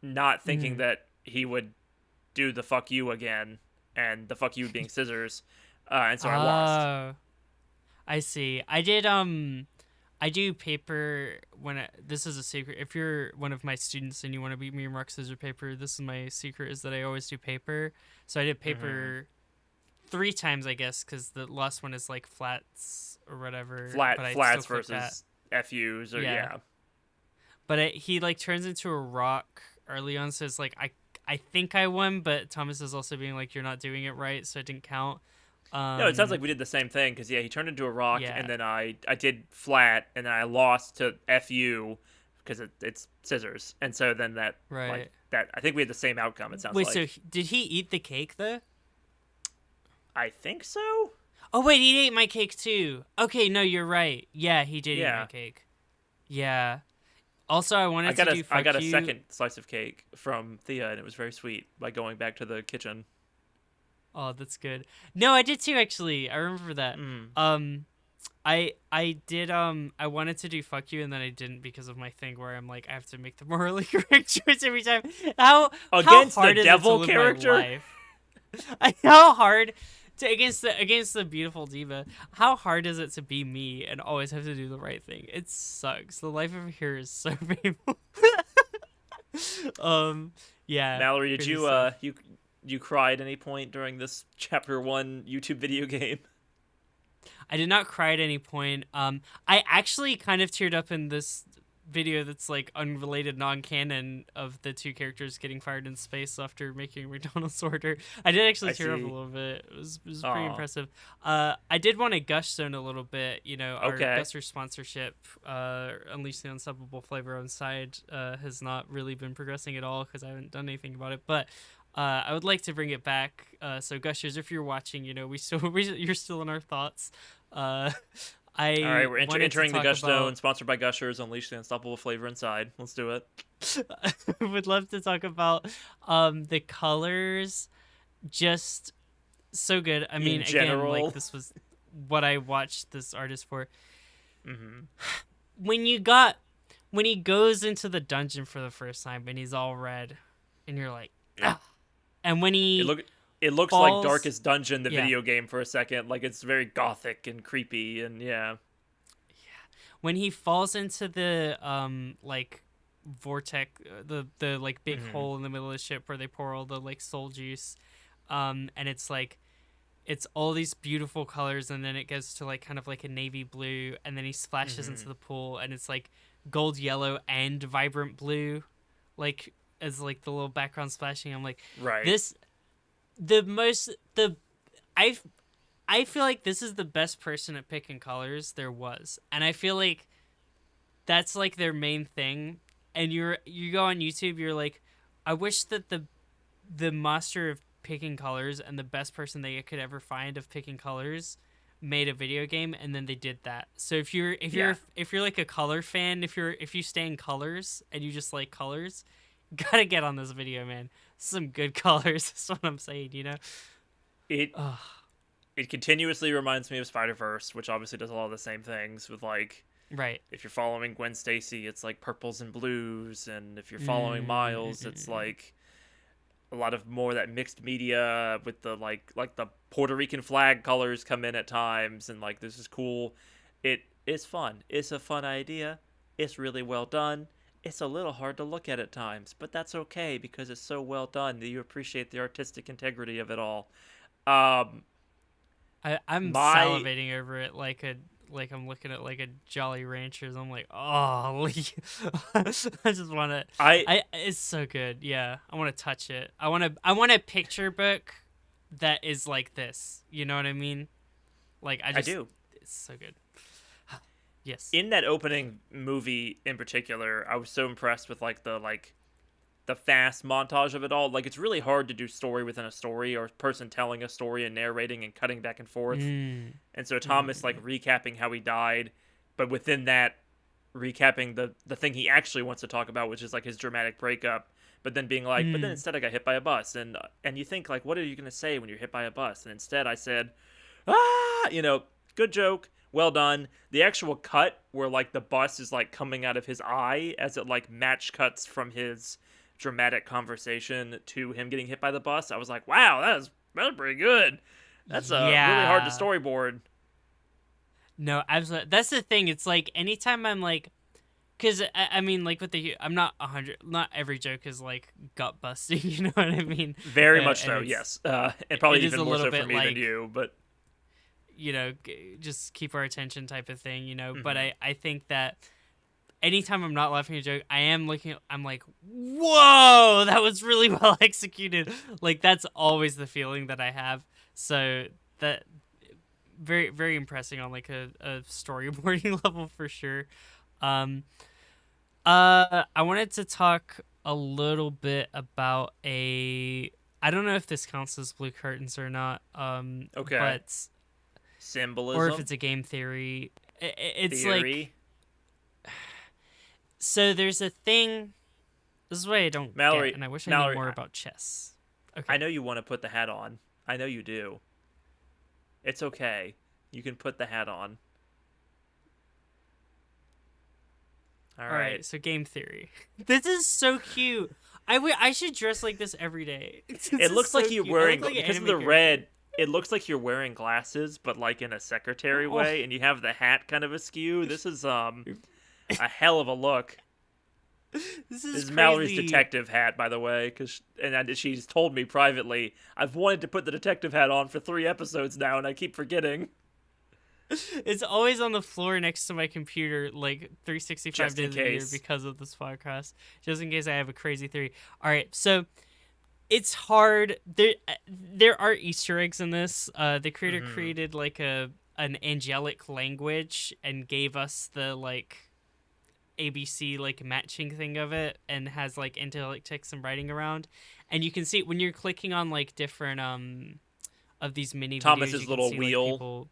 not thinking that he would do the fuck you again, and the fuck you being scissors, and so I lost. I see. I did I do paper this is a secret. If you're one of my students and you want to beat me in rock scissors paper, this is my secret, is that I always do paper. So I did paper 3 times, I guess, because the last one is like flats or whatever. Flats versus FUs, or But he like turns into a rock early on, so it's like I think I won, but Thomas is also being like, you're not doing it right, so it didn't count. No, it sounds like we did the same thing, because he turned into a rock, and then I did flat, and then I lost to FU because it's scissors, and so then that like that I think we had the same outcome. It sounds Wait, like. so did he eat the cake though? I think so. Oh wait, he ate my cake too. Okay, no, you're right. Yeah, he did eat my Yeah. cake. Yeah. Also, I I wanted to got a do I fuck got a you. second slice of cake from Thea, and it was very sweet. By going back to the kitchen. Oh, that's good. No, I did too actually. I remember that. Mm. Um I did I wanted to do fuck you and then I didn't because of my thing where I'm like I have to make the morally correct choice every time. How Against hard the is it to devil live character. my life? How hard to against the beautiful diva. How hard is it to be me and always have to do the right thing? It sucks. The life over here is so painful. um yeah, Mallory, did crazy you stuff. you cry at any point during this chapter 1 YouTube video game? I did not cry at any point. I actually kind of teared up in this video that's like unrelated, non-canon of the two characters getting fired in space after making McDonald's order. I did actually I tear up a see. little bit. It was pretty Aw. impressive. I did want to gush zone a little bit. You know, our Okay. Gusser sponsorship, Unleash the Unstoppable Flavor on side, has not really been progressing at all because I haven't done anything about it. But I would like to bring it back. So Gushers, if you're watching, you know you're still in our thoughts. Uh, I All right, we're wanted to entering the talk Gush about- Zone, sponsored by Gushers. Unleash the unstoppable flavor inside. Let's do it. I would love to talk about the colors, just so good. I mean, again, general. like this was what I watched this artist for. Mm-hmm. When he goes into the dungeon for the first time and he's all red, and you're like, ah. And when he It looks falls- like Darkest Dungeon, the Yeah. video game, for a second. Like, it's very gothic and creepy, and yeah. when he falls into the like vortex, the like big Mhm. hole in the middle of the ship where they pour all the like soul juice, and it's like it's all these beautiful colors, and then it goes to like kind of like a navy blue, and then he splashes into the pool and it's like gold, yellow, and vibrant blue, like as like the little background splashing. I'm like, Right. I feel like this is the best person at picking colors there was, and I feel like that's like their main thing. And you go on YouTube, you're like, I wish that the master of picking colors and the best person they could ever find of picking colors made a video game, and then they did that. So if you're like a color fan, if you stay in colors and you just like colors, gotta get on this video, man. Some good colors. That's what I'm saying, you know. It Ugh. it continuously reminds me of Spider-Verse, which obviously does a lot of the same things with, like, Right. if you're following Gwen Stacy, it's like purples and blues, and if you're following Miles, it's like a lot of more that mixed media with the like the Puerto Rican flag colors come in at times, and like this is cool. It is fun. It's a fun idea. It's really well done. It's a little hard to look at times, but that's okay because it's so well done that you appreciate the artistic integrity of it all. I'm My- salivating over it like I'm looking at like a Jolly Ranchers. I'm like, oh, I just want to. It's so good. Yeah, I want to touch it. I want a picture book that is like this. You know what I mean? Like I do. It's so good. Yes. In that opening movie in particular, I was so impressed with like the fast montage of it all. Like, it's really hard to do story within a story, or a person telling a story and narrating and cutting back and forth. And so Thomas like recapping how he died, but within that recapping the thing he actually wants to talk about, which is like his dramatic breakup, but then being like, but then instead I got hit by a bus, and you think like, what are you gonna say when you're hit by a bus? And instead I said, good joke, well done. The actual cut where like the bus is like coming out of his eye as it like match cuts from his dramatic conversation to him getting hit by the bus, I was like, wow, that's pretty good. That's really hard to storyboard. No, absolutely. That's the thing. It's like anytime I'm like, because I mean, like with I'm not 100. Not every joke is like gut busting. You know what I mean? Very much so, yes. And probably it is even a more little so for bit me like, than you, but you know, just keep our attention type of thing. You know, but I think that anytime I'm not laughing at a joke, I'm like, whoa, that was really well executed. Like that's always the feeling that I have. So that very, very impressive on like a storyboarding level for sure. I wanted to talk a little bit about a. I don't know if this counts as blue curtains or not. Okay. But or if Symbolism, it's a game theory. It's like theory. so. There's a thing. This is what I don't get, Mallory, and I wish I knew Mallory, more about chess. I Okay. know you want to put the hat on. I know you do. It's okay. You can put the hat on. All All right. right. So game theory. This is so cute. I should dress like this every day. This It is looks like so you're cute. I look wearing like an because of anime the character. red. It looks like you're wearing glasses, but like in a secretary Oh, way, and you have the hat kind of askew. This is a hell of a look. this This is is Mallory's crazy. detective hat, by the way, she's told me privately, I've wanted to put the detective hat on for 3 episodes now, and I keep forgetting. It's always on the floor next to my computer, like 365 Just in days a year case. because of this podcast, just in case I have a crazy theory. All right, so it's hard. There are Easter eggs in this. The creator Mm-hmm. created like an angelic language and gave us the like ABC like matching thing of it, and has like angelic text and writing around, and you can see when you're clicking on like different of these mini videos, you Thomas's can little see like wheel. people.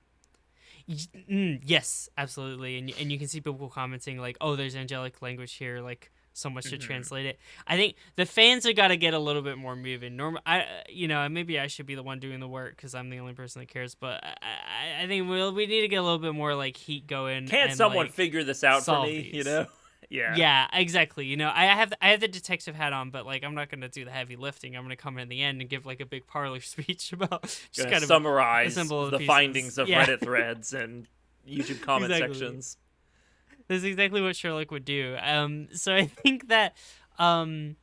Yes, absolutely, and you can see people commenting like, "Oh, there's angelic language here, like so much to Mm-hmm. translate it." I think the fans have got to get a little bit more moving. Maybe I should be the one doing the work because I'm the only person that cares. But I think we need to get a little bit more like heat going Can't and someone like figure this out for solve me, you these. know? Yeah. Yeah, exactly. I have the detective hat on, but like I'm not gonna do the heavy lifting. I'm gonna come in the end and give like a big parlor speech about just Gonna kind of summarize assemble the the pieces. findings of Yeah, Reddit threads and YouTube comment exactly. sections. That's exactly what Sherlock would do. So I think that um,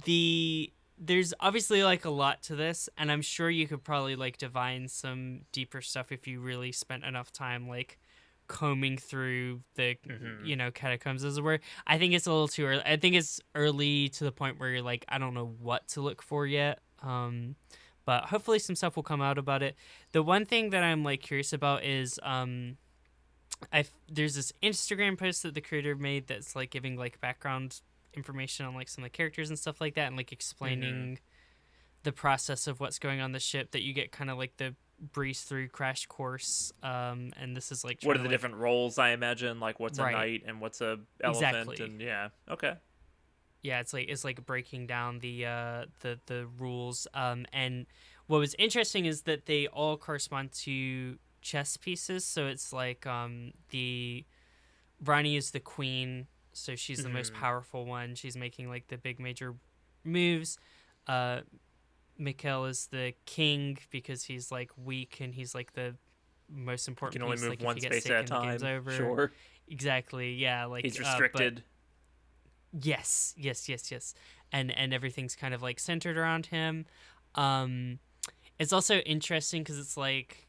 there's obviously like a lot to this, and I'm sure you could probably like divine some deeper stuff if you really spent enough time like combing through the Mm-hmm. catacombs as it were. I think it's a little too early. I think it's early to the point where you're like, I don't know what to look for yet. But hopefully some stuff will come out about it. The one thing that I'm like curious about is there's this Instagram post that the creator made that's like giving like background information on like some of the characters and stuff like that, and like Mm-hmm. explaining the process of what's going on the ship, that you get kind of like the breeze through crash course. And this is like What trying are to the like different roles, I imagine? Like, what's a right, knight and what's a elephant? exactly. And yeah, okay. Yeah, it's like breaking down the rules. And what was interesting is that they all correspond to chess pieces. So it's like the Ronnie is the queen, so she's the most Mm-hmm. powerful one. She's making like the big major moves. Uh, Mikhail is the king because he's like weak and he's like the most He important can only piece. move Like if one he gets space at a taken, the game's time. over. Sure. Exactly. Yeah. He's But restricted. yes, yes, yes, yes, and everything's kind of like centered around him. Um, it's also interesting because it's like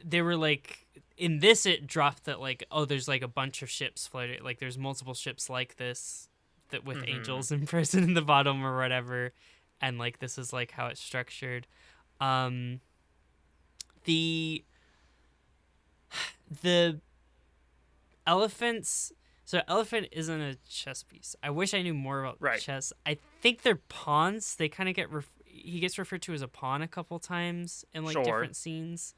they were like in this it dropped that like, oh, there's like a bunch of ships floating, like there's multiple ships like this that with Mm-hmm. angels imprisoned in the bottom or whatever, and like this is like how it's structured. um the the elephants, so elephant isn't a chess piece. I wish I knew more about Right. chess. I think they're pawns. They kind of he gets referred to as a pawn a couple times in like Sure. different scenes.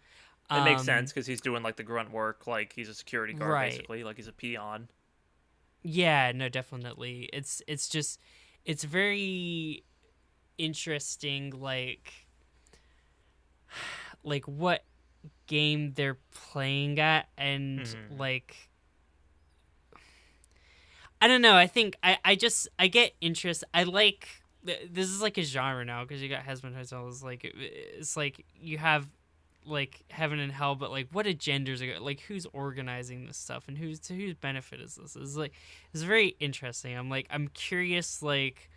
It makes um sense because he's doing like the grunt work, like he's a security guard right. basically, like he's a peon. Yeah, no, definitely. It's just it's very interesting like what game they're playing at, and Mm-hmm. like I don't know. I think I get interest. I like this is like a genre now because you got Husband Hotel. It's like you have like heaven and hell, but like what agendas are like who's organizing this stuff and who's to whose benefit is this? It's very interesting. I'm curious like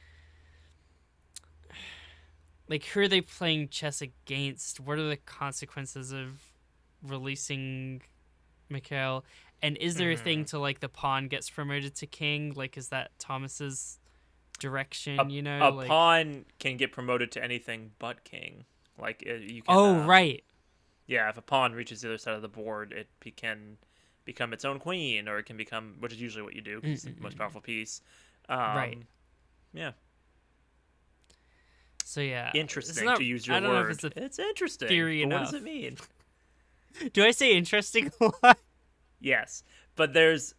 who are they playing chess against? What are the consequences of releasing Mikhail? And is there a thing Mm-hmm. to like the pawn gets promoted to king? Like is that Thomas's A direction? a Like pawn can get promoted to anything but king. Like you can, oh right, yeah. If a pawn reaches the other side of the board, can become its own queen, or it can become, which is usually what you do because it's the most Mm-mm-mm. powerful piece. Right. Um, Yeah. So yeah, Interesting, not, to use your I don't know word. if it's a It's interesting. theory But what enough. does it mean? Do I say interesting a lot? Yes. But there's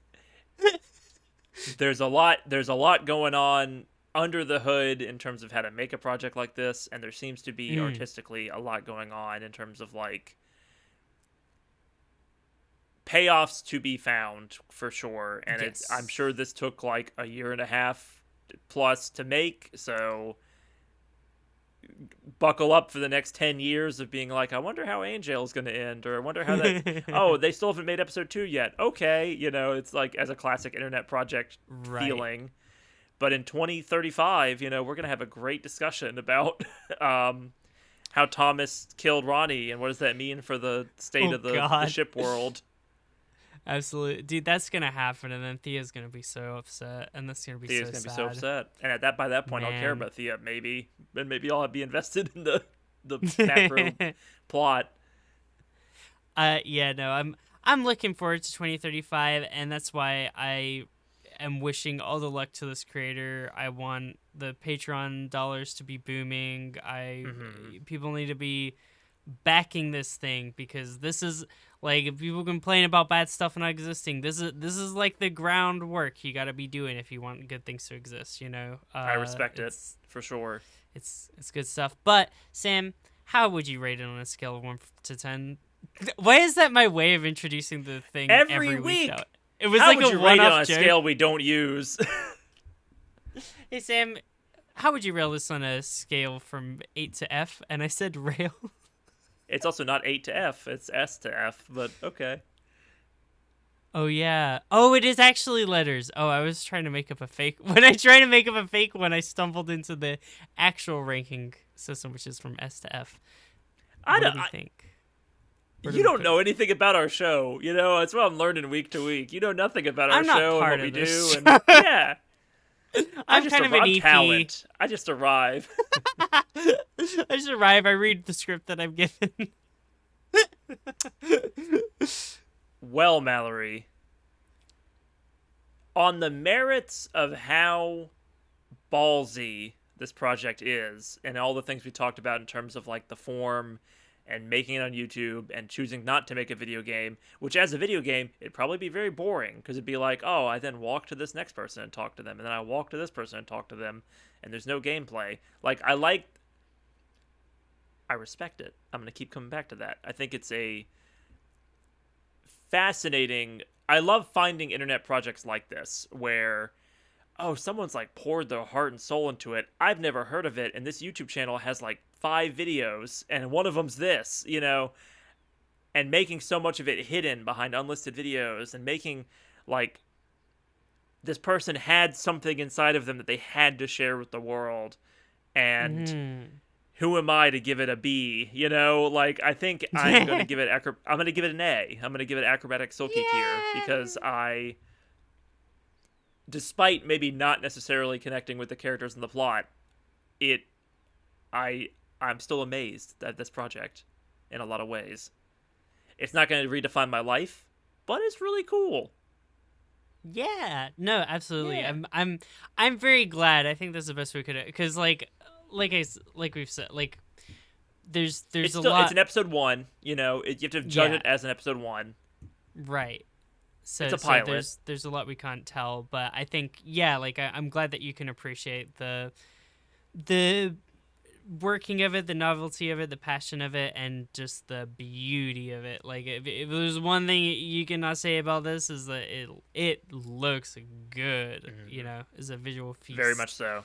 a lot going on under the hood in terms of how to make a project like this, and there seems to be artistically a lot going on in terms of like payoffs to be found for sure. And Yes. I'm sure this took like a year and a half plus to make, so buckle up for the next 10 years of being like, I wonder how Anjail is going to end, or I wonder how that oh, they still haven't made episode 2 yet. Okay, it's like as a classic internet project feeling. But in 2035, we're going to have a great discussion about how Thomas killed Ronnie and what does that mean for the state of the ship world. Absolutely. Dude, that's going to happen, and then Thea's going to be so upset, and that's going to be Thea's so going to sad. be so upset. And by that point, I'll care about Thea, maybe. And maybe I'll be invested in the macro plot. Yeah, no, I'm looking forward to 2035, and that's why I am wishing all the luck to this creator. I want the Patreon dollars to be booming. People need to be backing this thing, because this is like, if people complain about bad stuff not existing, this is like the groundwork you got to be doing if you want good things to exist. I respect it for sure. It's good stuff. But Sam, how would you rate it on a scale of 1 to 10? Why is that my way of introducing the thing every week? Though? It was how like would a you rate it on a joke. scale we don't use? Hey Sam, how would you rail this on a scale from 8 to F? And I said rail. It's also not 8 to F, it's S to F, but okay. Oh yeah. Oh, it is actually letters. Oh, I was trying to make up a fake. When I tried to make up a fake one, I stumbled into the actual ranking system, which is from S to F. What do you think? You don't know anything about our show. That's what I'm learning week to week. You know nothing about our show and what we do. And yeah. I'm kind of an EP. Talent. I just arrive. I read the script that I'm given. Well, Mallory, on the merits of how ballsy this project is and all the things we talked about in terms of like the form and making it on YouTube and choosing not to make a video game, which as a video game, it'd probably be very boring because it'd be like, oh, I then walk to this next person and talk to them, and then I walk to this person and talk to them, and there's no gameplay. Like, I respect it. I'm going to keep coming back to that. I think it's a fascinating... I love finding internet projects like this where, oh, someone's like poured their heart and soul into it. I've never heard of it, and this YouTube channel has like 5 videos, and one of them's this, and making so much of it hidden behind unlisted videos, and making like this person had something inside of them that they had to share with the world, and who am I to give it a B? Like, I think I'm going to give it I'm going to give it an A. I'm going to give it acrobatic silky tier, because despite maybe not necessarily connecting with the characters in the plot, I'm still amazed at this project in a lot of ways. It's not going to redefine my life, but it's really cool. Yeah, no, absolutely. Yeah. I'm very glad. I think that's the best we could, because like we've said, like there's a lot. It's an episode 1. You have to judge it as an episode 1. Right. So it's a pilot. So there's a lot we can't tell, but I think I'm glad that you can appreciate the working of it, the novelty of it, the passion of it, and just the beauty of it. Like, if there's one thing you cannot say about this, is that it looks good. Is a visual feast. Very much so.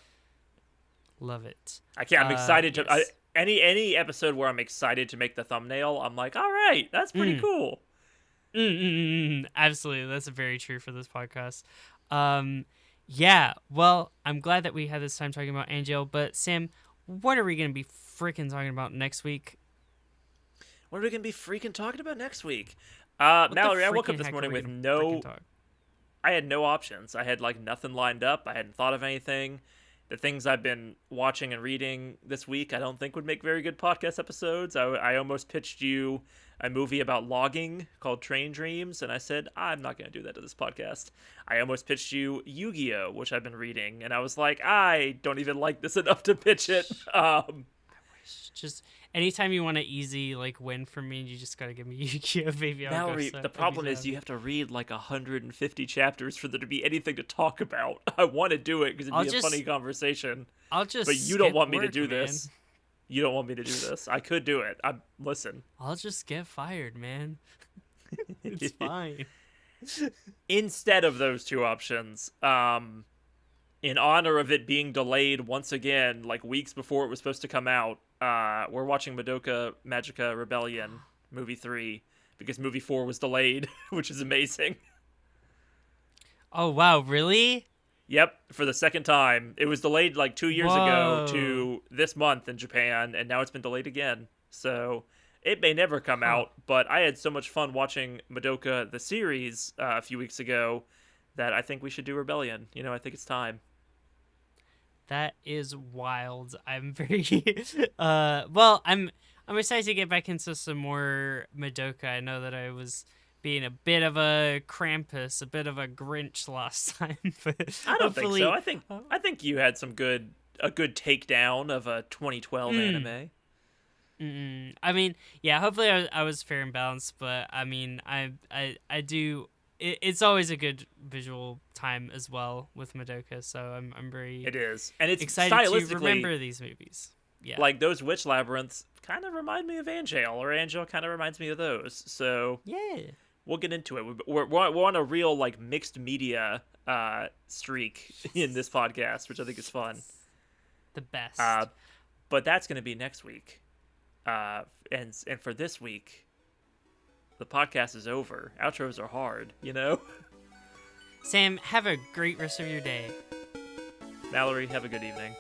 Love it. I'm excited to any episode where I'm excited to make the thumbnail. I'm like, all right, that's pretty cool. Absolutely, that's very true for this podcast. Yeah. Well, I'm glad that we had this time talking about Anjail, but Sam, what are we going to be freaking talking about next week? What are we going to be freaking talking about next week? Mallory, I woke up this morning with I had no options. I had like nothing lined up. I hadn't thought of anything. the things I've been watching and reading this week, I don't think would make very good podcast episodes. I almost pitched you a movie about logging called Train Dreams, and I said, I'm not going to do that to this podcast. I almost pitched you Yu-Gi-Oh!, which I've been reading, and I was like, I don't even like this enough to pitch it. Just anytime you want an easy like win from me, you just gotta give me Yu-Gi-Oh, baby. Mallory, the problem is you have to read like 150 chapters for there to be anything to talk about. I want to do it because it'd be a funny conversation. But you don't want me to do this. You don't want me to do this. I could do it. Listen. I'll just get fired, man. It's fine. Instead of those two options, in honor of it being delayed once again, like weeks before it was supposed to come out, we're watching Madoka Magica Rebellion, movie 3, because movie 4 was delayed, which is amazing. Oh, wow, really? Yep, for the second time. It was delayed like 2 years ago to this month in Japan, and now it's been delayed again. So it may never come out, but I had so much fun watching Madoka the series a few weeks ago that I think we should do Rebellion. I think it's time. That is wild. I'm very I'm excited to get back into some more Madoka. I know that I was being a bit of a Krampus, a bit of a Grinch last time, but I don't think so. I think you had a good takedown of a 2012 anime. I mean, yeah, hopefully I was fair and balanced, but I mean, I do. It's always a good visual time as well with Madoka, so I'm very it is, and it's excited to remember these movies. Yeah, like those witch labyrinths kind of remind me of Anjail, or Anjail kind of reminds me of those. So yeah, we'll get into it. We're on a real like mixed media streak in this podcast, which I think is fun. The best. But that's going to be next week. And for this week, the podcast is over. Outros are hard, Sam, have a great rest of your day. Mallory, have a good evening.